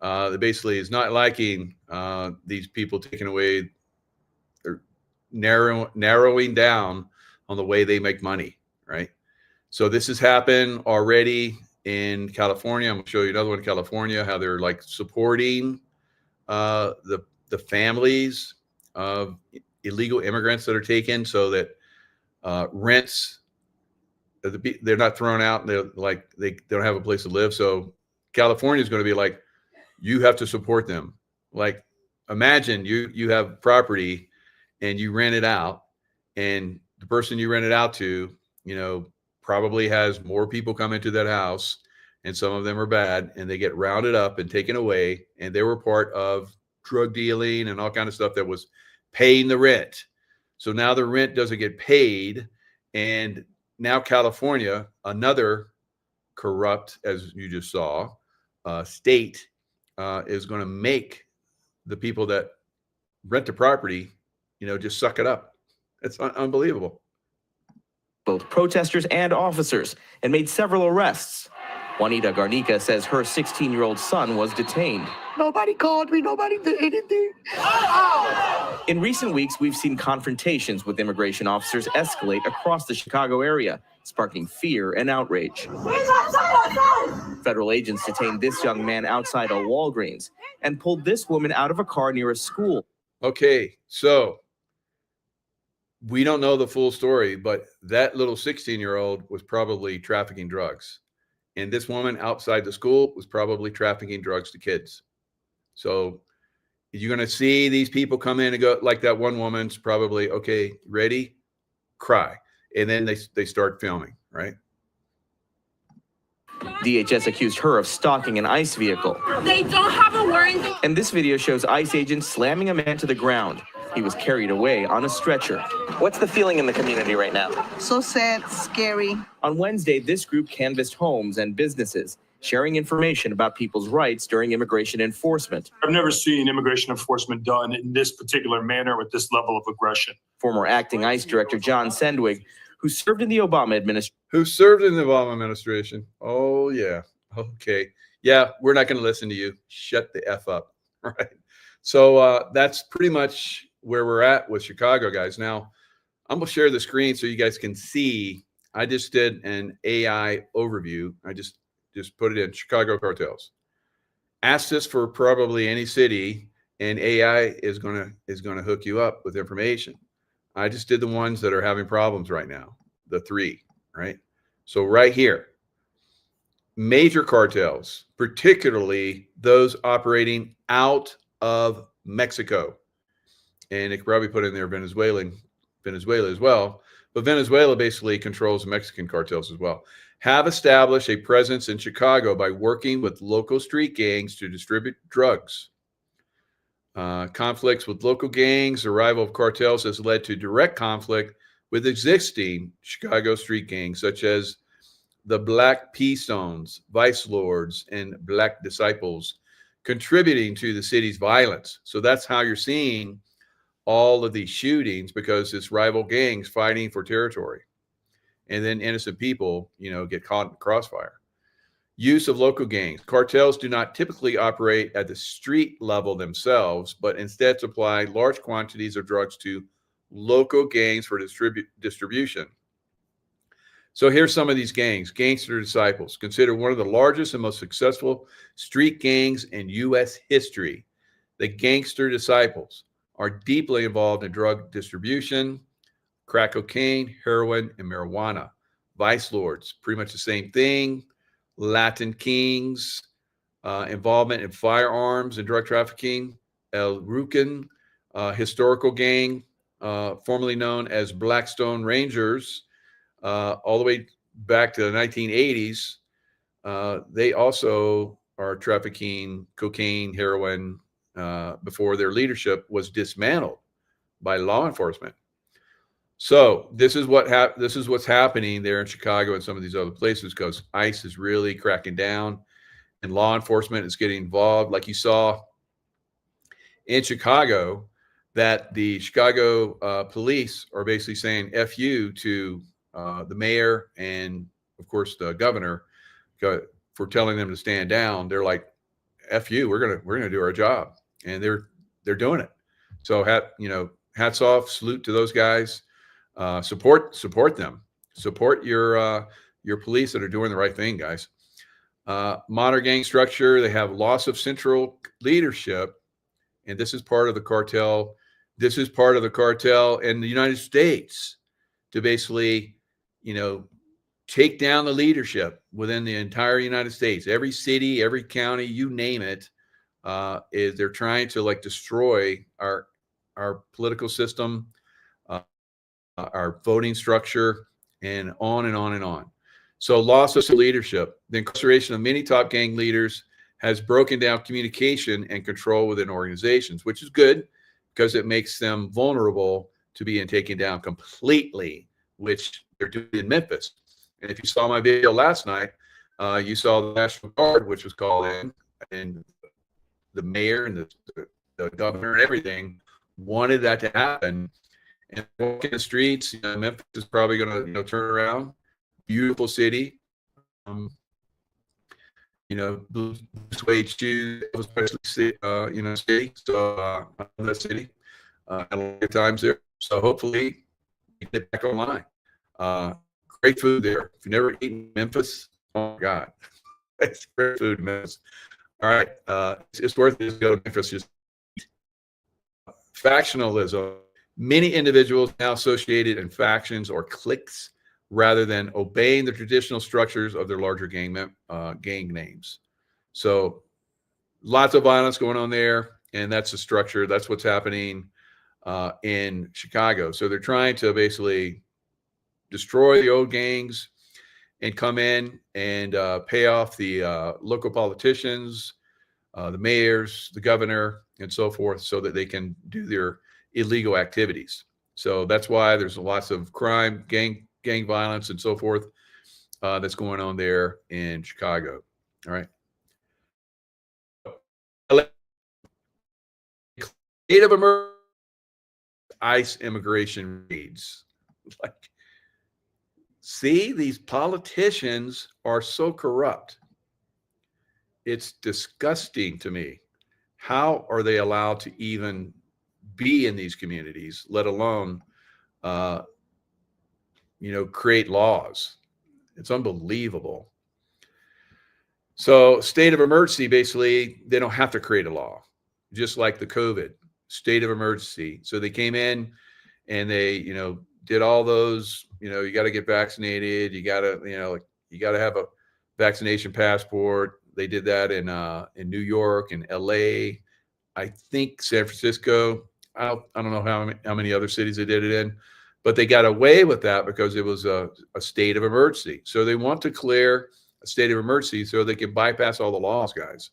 that basically is not liking these people taking away or narrowing down on the way they make money, right? So this has happened already in California. I'm going to show you another one in California, how they're like supporting the families of illegal immigrants that are taken so that rents, they're not thrown out and they don't have a place to live. So California is going to be like, you have to support them. Like, imagine you have property and you rent it out, and the person you rent it out to, you know, probably has more people come into that house and some of them are bad, and they get rounded up and taken away, and they were part of drug dealing and all kind of stuff that was paying the rent. So now the rent doesn't get paid, and now California, another corrupt, as you just saw, state, is going to make the people that rent the property, just suck it up. It's unbelievable. Both protesters and officers, and made several arrests. Juanita Garnica says her 16-year-old son was detained. Nobody called me. Nobody did anything. In recent weeks, we've seen confrontations with immigration officers escalate across the Chicago area, sparking fear and outrage. Federal agents detained this young man outside a Walgreens and pulled this woman out of a car near a school. Okay, so we don't know the full story, but that little 16-year-old was probably trafficking drugs. And this woman outside the school was probably trafficking drugs to kids. So you're going to see these people come in and go, like that one woman's probably, okay, ready, cry. And then they start filming, right? DHS accused her of stalking an ICE vehicle. They don't have a warrant. And this video shows ICE agents slamming a man to the ground. He was carried away on a stretcher. What's the feeling in the community right now? So sad, scary. On Wednesday, this group canvassed homes and businesses, sharing information about people's rights during immigration enforcement. I've never seen immigration enforcement done in this particular manner with this level of aggression. Former acting ICE Director John Sendwig, who served in the Obama administration. Oh, yeah. Okay. Yeah, we're not going to listen to you. Shut the F up. Right. So that's pretty much where we're at with Chicago, guys. Now, I'm going to share the screen so you guys can see. I just did an AI overview. I just put it in Chicago cartels. Ask this for probably any city, and AI is going to hook you up with information. I just did the ones that are having problems right now, the 3, right? So right here, major cartels, particularly those operating out of Mexico. And it could probably put in there Venezuela as well. But Venezuela basically controls the Mexican cartels as well. Have established a presence in Chicago by working with local street gangs to distribute drugs. Conflicts with local gangs, the arrival of cartels has led to direct conflict with existing Chicago street gangs, such as the Black P-Stones, Vice Lords, and Black Disciples, contributing to the city's violence. So that's how you're seeing all of these shootings, because it's rival gangs fighting for territory. And then innocent people, get caught in the crossfire. Use of local gangs. Cartels do not typically operate at the street level themselves, but instead supply large quantities of drugs to local gangs for distribution. So here's some of these gangs. Gangster Disciples, considered one of the largest and most successful street gangs in U.S. history. The Gangster Disciples are deeply involved in drug distribution, crack cocaine, heroin, and marijuana. Vice Lords, pretty much the same thing. Latin Kings, involvement in firearms and drug trafficking. El Rucan, historical gang, formerly known as Blackstone Rangers, all the way back to the 1980s. They also are trafficking cocaine, heroin, before their leadership was dismantled by law enforcement. So this is what's happening there in Chicago and some of these other places, because ICE is really cracking down and law enforcement is getting involved. Like you saw in Chicago, that the Chicago police are basically saying F you to the mayor and, of course, the governor for telling them to stand down. They're like, F you, we're gonna do our job, and they're doing it. So hats off, salute to those guys. Support them. Support your police that are doing the right thing, guys. Modern gang structure. They have loss of central leadership, and this is part of the cartel. This is part of the cartel in the United States to basically, take down the leadership within the entire United States. Every city, every county, you name it, they're trying to destroy our political system, our voting structure, and on and on and on. So loss of leadership. The incarceration of many top gang leaders has broken down communication and control within organizations, which is good because it makes them vulnerable to being taken down completely, which they're doing in Memphis. And if you saw my video last night, you saw the National Guard, which was called in, and the mayor and the governor and everything wanted that to happen. And walking the streets, Memphis is probably going to turn around. Beautiful city. Blue suede shoes, especially city. So I love that city. Had a lot of times there. So hopefully we get back online. Great food there. If you've never eaten Memphis, oh my God, it's great food in Memphis. All right, it's worth it to go to Memphis. Just factionalism. Many individuals now associated in factions or cliques rather than obeying the traditional structures of their larger gang names. So lots of violence going on there, and that's the structure. That's what's happening in Chicago. So they're trying to basically destroy the old gangs and come in and pay off the local politicians, the mayors, the governor, and so forth, so that they can do their illegal activities. So that's why there's lots of crime, gang violence, and so forth that's going on there in Chicago. All right. State of emergency, ICE immigration raids. Like, see, these politicians are so corrupt. It's disgusting to me. How are they allowed to even be in these communities, let alone create laws? It's unbelievable. So state of emergency, basically, they don't have to create a law, just like the COVID state of emergency. So they came in and they, did all those, you got to get vaccinated. You got to, you got to have a vaccination passport. They did that in New York and LA, I think San Francisco. I don't know how many other cities they did it in, but they got away with that because it was a state of emergency. So they want to clear a state of emergency so they can bypass all the laws, guys.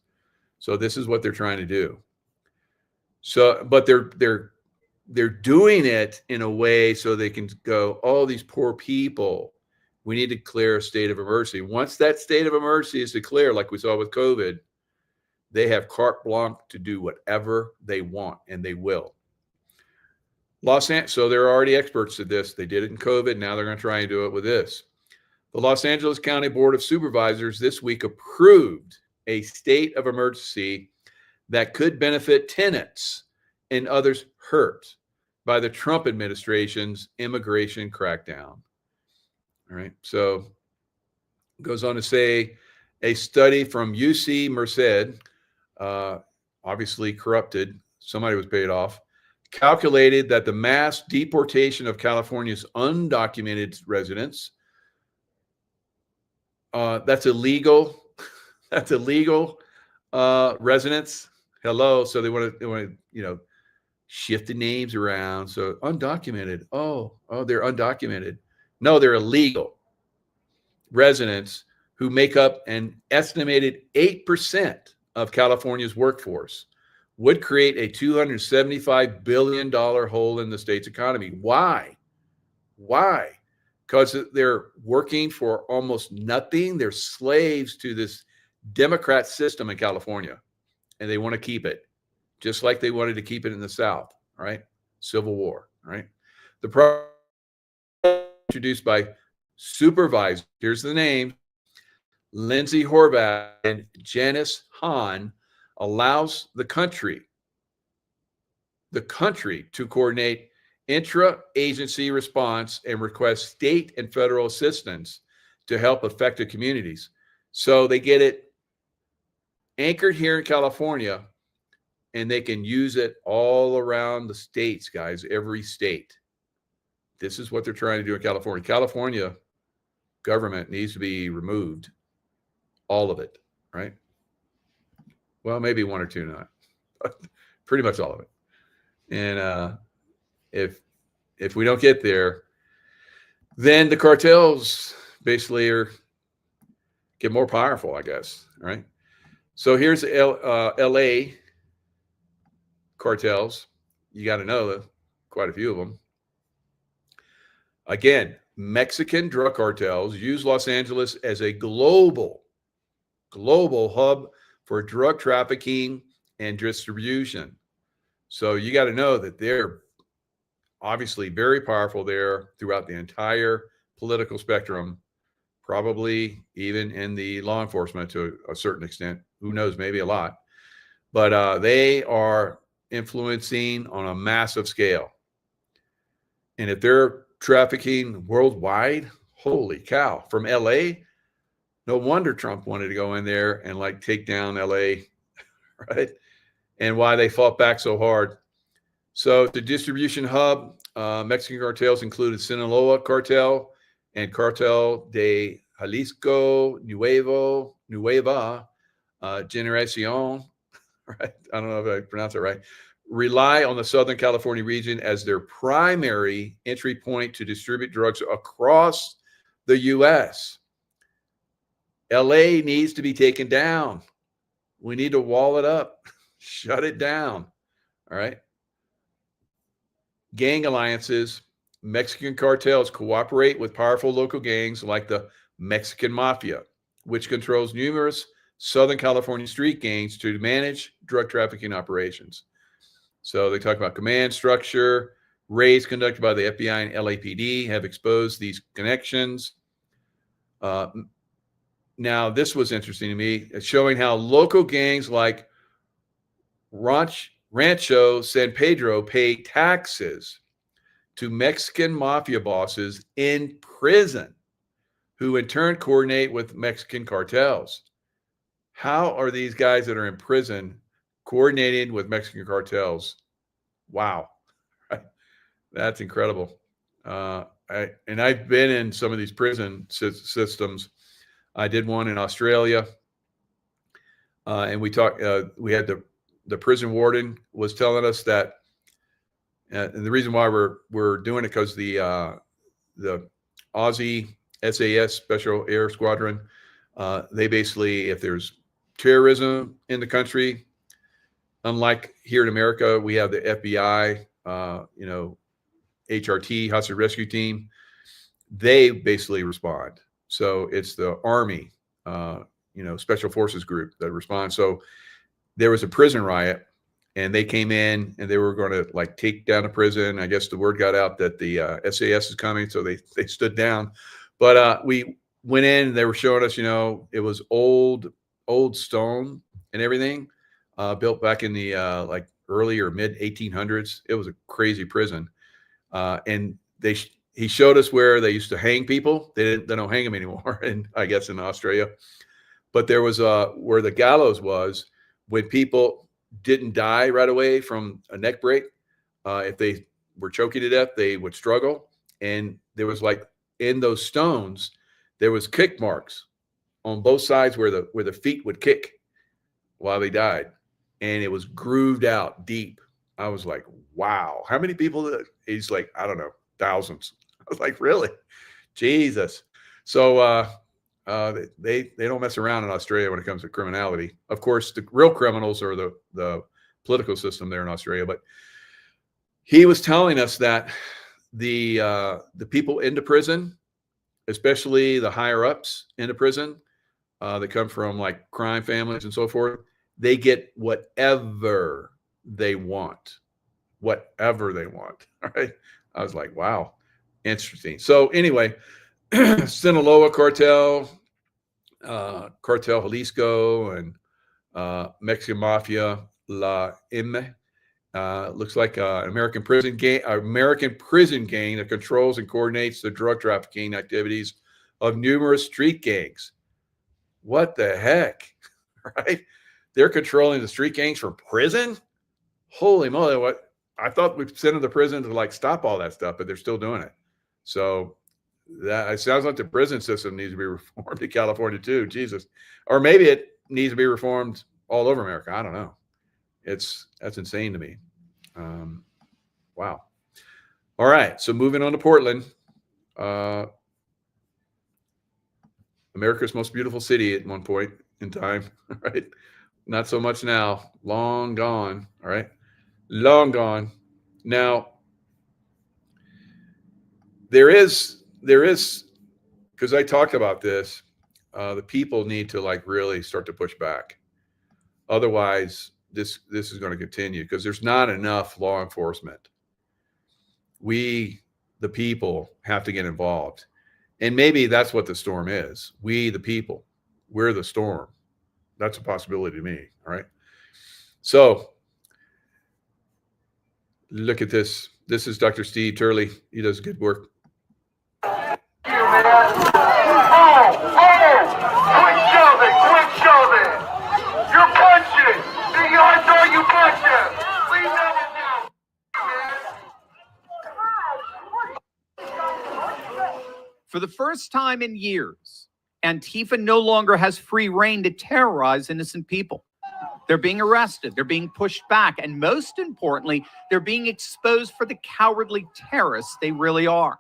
So this is what they're trying to do. So, but they're doing it in a way so they can go, oh, these poor people, we need to clear a state of emergency. Once that state of emergency is declared, like we saw with COVID, they have carte blanche to do whatever they want, and they will. So they're already experts at this. They did it in COVID. Now they're going to try and do it with this. The Los Angeles County Board of Supervisors this week approved a state of emergency that could benefit tenants and others hurt by the Trump administration's immigration crackdown. All right. So it goes on to say a study from UC Merced, obviously corrupted, somebody was paid off, calculated that the mass deportation of California's undocumented residents, that's illegal. That's illegal residents. Hello. So they want to, shift the names around. So undocumented. Oh, they're undocumented. No, they're illegal residents who make up an estimated 8% of California's workforce would create a $275 billion hole in the state's economy. Why? Because they're working for almost nothing. They're slaves to this Democrat system in California, and they want to keep it, just like they wanted to keep it in the South, right? Civil War, right? The program introduced by supervisor, here's the name, Lindsay Horvath and Janice Hahn, allows the country to coordinate intra-agency response and request state and federal assistance to help affected communities. So they get it anchored here in California, and they can use it all around the states, guys, every state. This is what they're trying to do in California. California government needs to be removed, all of it, right? Well, maybe one or two not, but pretty much all of it. And if we don't get there, then the cartels basically are get more powerful, I guess. All right. So here's LA cartels. You got to know quite a few of them. Again, Mexican drug cartels use Los Angeles as a global hub for drug trafficking and distribution. So you got to know that they're obviously very powerful there throughout the entire political spectrum, probably even in the law enforcement to a certain extent. Who knows, maybe a lot. But they are influencing on a massive scale. And if they're trafficking worldwide, holy cow, from LA, no wonder Trump wanted to go in there and like take down LA, right? And why they fought back so hard. So the distribution hub, Mexican cartels included Sinaloa Cartel and Cartel de Jalisco Nueva Generacion, right? I don't know if I pronounce it right. Rely on the Southern California region as their primary entry point to distribute drugs across the U.S. LA needs to be taken down. We need to wall it up, shut it down. All right. Gang alliances. Mexican cartels cooperate with powerful local gangs like the Mexican Mafia, which controls numerous Southern California street gangs to manage drug trafficking operations. So they talk about command structure. Raids conducted by the FBI and LAPD have exposed these connections. Now, this was interesting to me. It's showing how local gangs like Rancho San Pedro pay taxes to Mexican mafia bosses in prison, who in turn coordinate with Mexican cartels. How are these guys that are in prison coordinating with Mexican cartels? Wow. That's incredible. I've been in some of these prison systems. I did one in Australia, and we talked. We had the prison warden was telling us that, and the reason why we're doing it because the Aussie SAS Special Air Squadron, they basically, if there's terrorism in the country, unlike here in America, we have the FBI, HRT, Hostage Rescue Team. They basically respond. So it's the Army, Special Forces group that responds. So there was a prison riot, and they came in and they were going to like take down a prison. I guess the word got out that the SAS is coming, so they stood down. But we went in, and they were showing us, it was old stone and everything, built back in the like early or mid 1800s. It was a crazy prison, and he showed us where they used to hang people. They don't hang them anymore, and I guess in Australia. But there was where the gallows was when people didn't die right away from a neck break. If they were choking to death, they would struggle, and there was like in those stones, there was kick marks on both sides where the feet would kick while they died, and it was grooved out deep. I was like, wow, how many people? He's like, I don't know, thousands. I was like, really? Jesus. So they don't mess around in Australia when it comes to criminality. Of course, the real criminals are the political system there in Australia. But he was telling us that the people into prison, especially the higher ups into prison, that come from like crime families and so forth, they get whatever they want. Whatever they want. All right. I was like, wow, interesting. So anyway, Sinaloa Cartel, Cartel Jalisco, and Mexican Mafia, La M. Looks like an American prison gang that controls and coordinates the drug trafficking activities of numerous street gangs. What the heck, right? They're controlling the street gangs from prison? Holy moly, what? I thought we sent them to prison to like stop all that stuff, but they're still doing it. So that it sounds like the prison system needs to be reformed in California too. Jesus. Or maybe it needs to be reformed all over America. I don't know. That's insane to me. Wow. All right. So moving on to Portland. America's most beautiful city at one point in time, right? Not so much now. Long gone, all right? Long gone. Now, there is, because I talked about this, the people need to like really start to push back. Otherwise, this is going to continue because there's not enough law enforcement. We, the people, have to get involved. And maybe that's what the storm is. We, the people, we're the storm. That's a possibility to me. All right. So look at this. This is Dr. Steve Turley. He does good work. Quick shoving. You're punching. The yards are you punching. We never know. For the first time in years, Antifa no longer has free reign to terrorize innocent people. They're being arrested, they're being pushed back, and most importantly, they're being exposed for the cowardly terrorists they really are.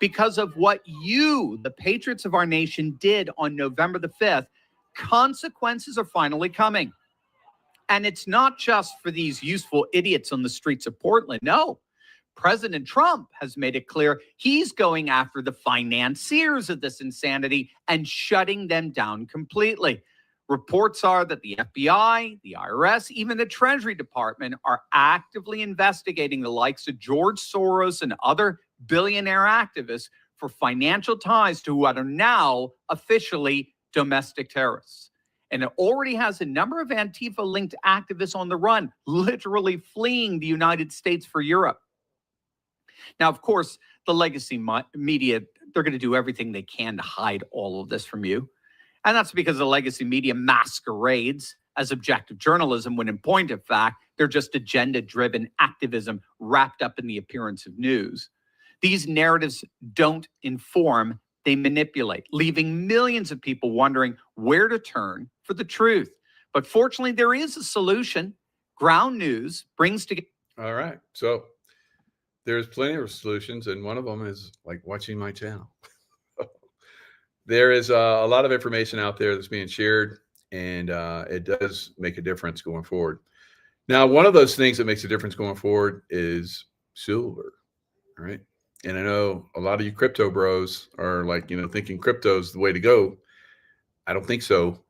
Because of what you, the patriots of our nation, did on November the 5th, consequences are finally coming. And it's not just for these useful idiots on the streets of Portland. No, President Trump has made it clear he's going after the financiers of this insanity and shutting them down completely. Reports are that the FBI, the IRS, even the Treasury Department are actively investigating the likes of George Soros and other billionaire activists for financial ties to what are now officially domestic terrorists. And it already has a number of Antifa-linked activists on the run, literally fleeing the United States for Europe. Now, of course, the legacy media, they're going to do everything they can to hide all of this from you. And that's because the legacy media masquerades as objective journalism when in point of fact, they're just agenda-driven activism wrapped up in the appearance of news. These narratives don't inform, they manipulate, leaving millions of people wondering where to turn for the truth. But fortunately, there is a solution. Ground News brings together. All right. So there's plenty of solutions, and one of them is like watching my channel. There is a lot of information out there that's being shared, and it does make a difference going forward. Now, one of those things that makes a difference going forward is silver, right? And I know a lot of you crypto bros are like, thinking crypto is the way to go. I don't think so,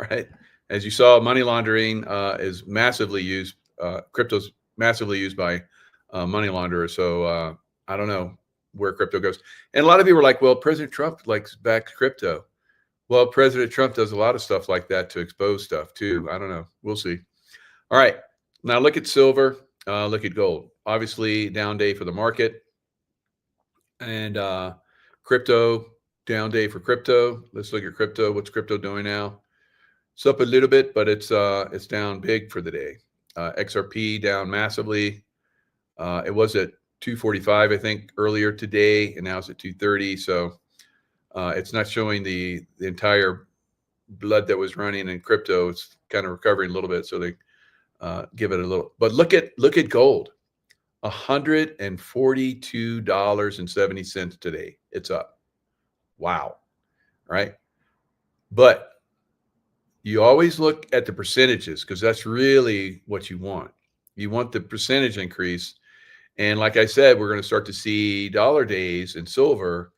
right? As you saw, money laundering is massively used. Crypto's massively used by money launderers. So I don't know where crypto goes. And a lot of people are like, well, President Trump likes back crypto. Well, President Trump does a lot of stuff like that to expose stuff too. I don't know. We'll see. All right. Now look at silver. Look at gold. Obviously down day for the market. And crypto, down day for crypto. Let's look at crypto. What's crypto doing now? It's up a little bit, but it's down big for the day. XRP down massively. It was at 245, I think, earlier today, and now it's at 230. So it's not showing the entire blood that was running in crypto. It's kind of recovering a little bit, so they give it a little. But look at gold, $142.70 today. It's up. Wow, right? But you always look at the percentages because that's really what you want. You want the percentage increase. And like I said, we're going to start to see dollar days in silver,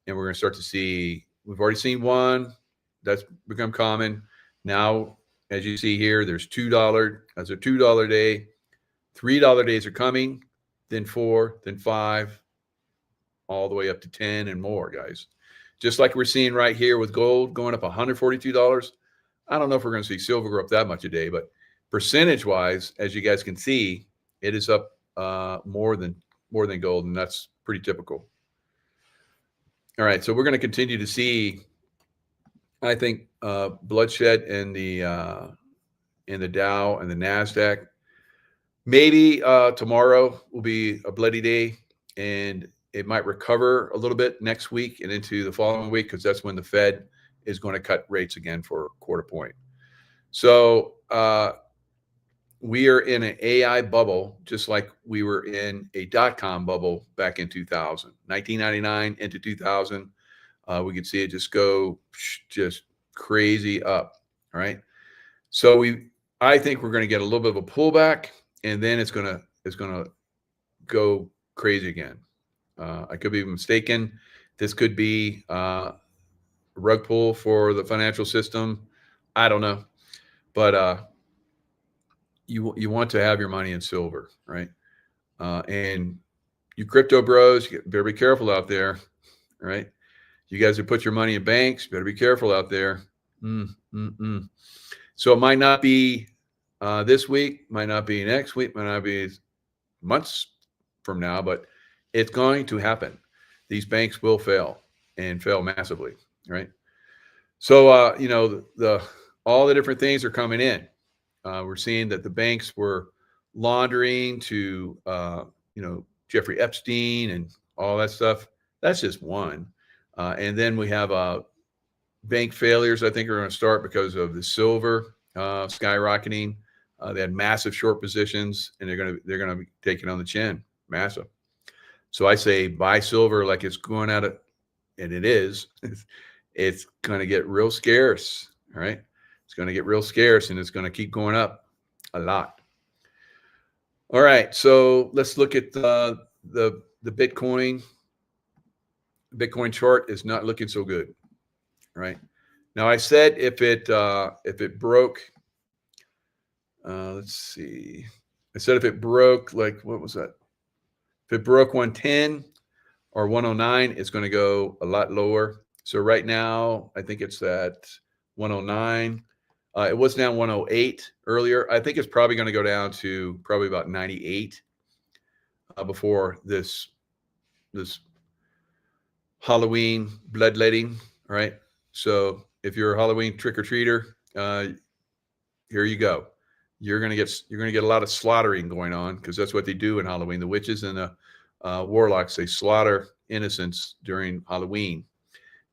and we're going to start to see, we've already seen one that's become common. Now, as you see here, there's $2, that's a $2 day. $3 days are coming, then 4, then 5, all the way up to 10 and more, guys. Just like we're seeing right here with gold going up $142. I don't know if we're going to see silver go up that much a day, but percentage-wise, as you guys can see, it is up more than gold, and that's pretty typical. All right, so we're going to continue to see, I think, bloodshed in the Dow and the Nasdaq. Maybe tomorrow will be a bloody day, and it might recover a little bit next week and into the following week because that's when the Fed is going to cut rates again for a quarter point. So we are in an AI bubble, just like we were in a dot-com bubble back in 2000, 1999 into 2000. we could see it just go just crazy up. All right. So I think we're going to get a little bit of a pullback, and then it's going to go crazy again. I could be mistaken. This could be a rug pull for the financial system. I don't know, but you want to have your money in silver, right? And you crypto bros, you better be careful out there, right? You guys who put your money in banks, better be careful out there. So it might not be this week, might not be next week, might not be months from now, but it's going to happen. These banks will fail and fail massively, right? So, you know, all the different things are coming in. We're seeing that the banks were laundering to, you know, Jeffrey Epstein and all that stuff. That's just one. And then we have bank failures, I think, are going to start because of the silver skyrocketing. They had massive short positions, and they're going to be taking on the chin, massive. So I say buy silver like it's going out of, and it is. It's going to get real scarce. All right, it's going to get real scarce, and it's going to keep going up a lot. All right, so let's look at the Bitcoin. Bitcoin chart is not looking so good. Right now, I said if it broke, let's see. I said if it broke, like, what was that? If it broke 110 or 109, it's going to go a lot lower. So right now, I think it's at 109. It was down 108 earlier. I think it's probably going to go down to probably about 98 before this Halloween bloodletting. All right. So if you're a Halloween trick-or-treater, here you go. You're gonna get a lot of slaughtering going on, because that's what they do in Halloween. The witches and the warlocks, they slaughter innocents during Halloween,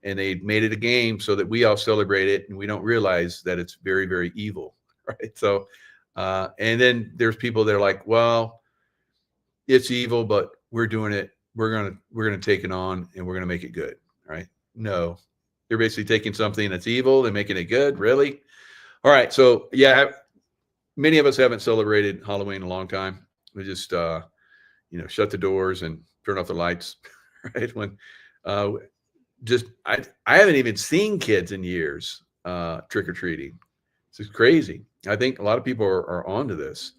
and they made it a game so that we all celebrate it, and we don't realize that it's very, very evil, right? So, and then there's people that are like, well, it's evil, but we're doing it. We're gonna take it on, and we're gonna make it good, right? No, they're basically taking something that's evil and making it good. Really? All right. So yeah. Many of us haven't celebrated Halloween in a long time. We just, you know, shut the doors and turn off the lights, right? When I haven't even seen kids in years trick-or-treating. It's crazy. I think a lot of people are onto this.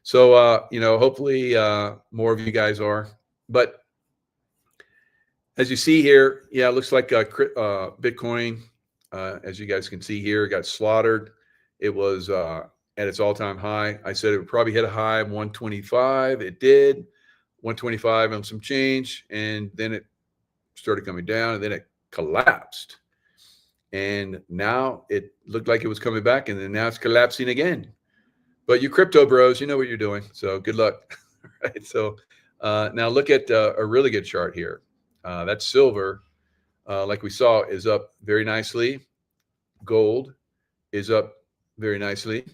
So, you know, hopefully more of you guys are. But as you see here, yeah, it looks like Bitcoin, as you guys can see here, got slaughtered. It was at its all-time high. I said it would probably hit a high of 125. It did, 125 and some change, and then it started coming down, and then it collapsed. And now it looked like it was coming back, and then now it's collapsing again. But you crypto bros, you know what you're doing, so good luck. Right? So now look at a really good chart here. That silver, like we saw, is up very nicely. Gold is up very nicely.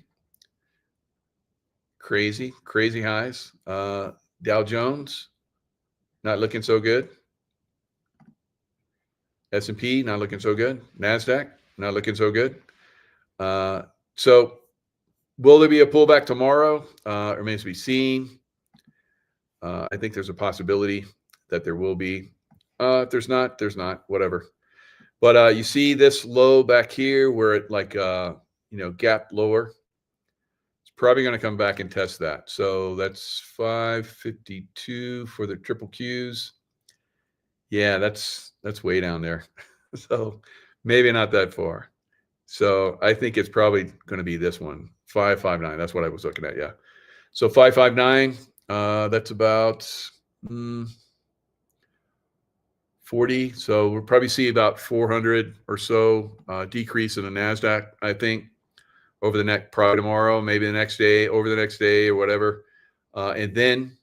Crazy highs. Dow Jones, not looking so good. S&P, not looking so good. NASDAQ, not looking so good. So will there be a pullback tomorrow? Remains to be seen. I think there's a possibility that there will be. If there's not, there's not, whatever. But you see this low back here where it like, you know, gap lower. Probably going to come back and test that. So that's 552 for the triple Qs. Yeah, that's way down there. So maybe not that far. So I think it's probably going to be this one, 559. That's what I was looking at. Yeah. So 559, that's about 40. So we'll probably see about 400 or so decrease in the NASDAQ, I think, over the next, probably tomorrow, maybe the next day, over the next day or whatever. And then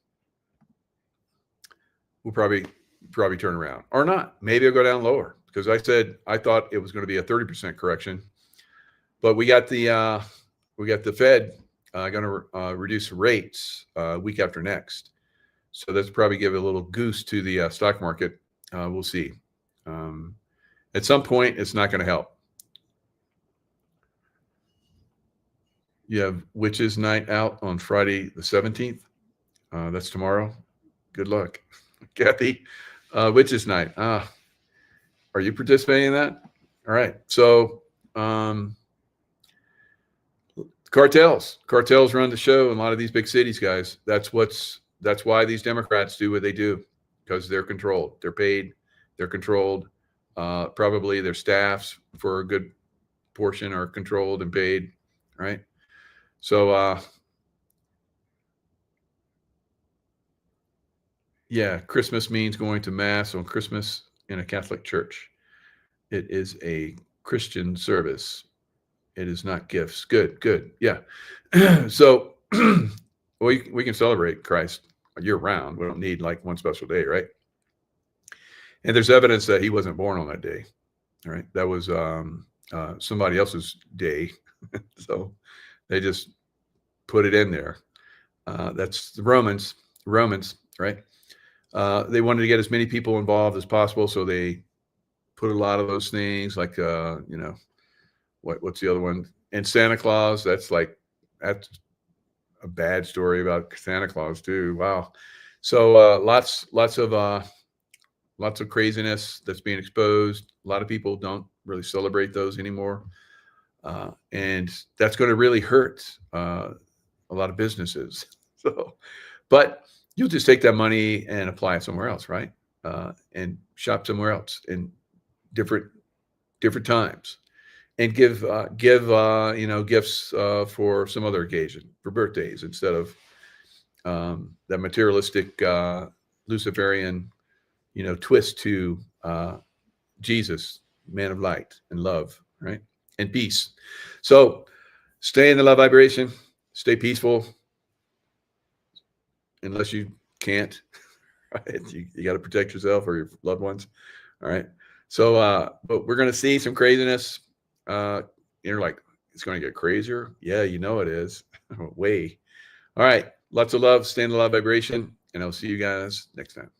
we'll probably turn around or not. Maybe it'll go down lower, because I said I thought it was going to be a 30% correction, but we got the Fed going to reduce rates week after next. So that's probably give a little goose to the stock market. We'll see. At some point, it's not going to help. You have Witches Night out on Friday the 17th. That's tomorrow. Good luck, Kathy. Witches Night. Are you participating in that? All right. So cartels run the show in a lot of these big cities, guys. That's why these Democrats do what they do, because they're controlled. They're paid. They're controlled. Probably their staffs for a good portion are controlled and paid. Right. So yeah, Christmas means going to mass on Christmas in a Catholic church. It is a Christian service. It is not gifts. Good. Yeah. So we can celebrate Christ year round. We don't need like one special day, right? And there's evidence that he wasn't born on that day. All right. That was somebody else's day. So they just put it in there. That's the Romans, right? They wanted to get as many people involved as possible, so they put a lot of those things like what's the other one? And Santa Claus. That's a bad story about Santa Claus too. Wow. So lots of craziness that's being exposed. A lot of people don't really celebrate those anymore, and that's going to really hurt a lot of businesses. So, but you'll just take that money and apply it somewhere else, right? And shop somewhere else in different times, and give gifts for some other occasion, for birthdays, instead of that materialistic Luciferian twist to Jesus, man of light and love, right? And peace. So stay in the love vibration, stay peaceful, unless you can't, right? You got to protect yourself or your loved ones. All right. So, but we're going to see some craziness. You're like, it's going to get crazier. Yeah, it is. Way. All right. Lots of love. Stay in the love vibration. And I'll see you guys next time.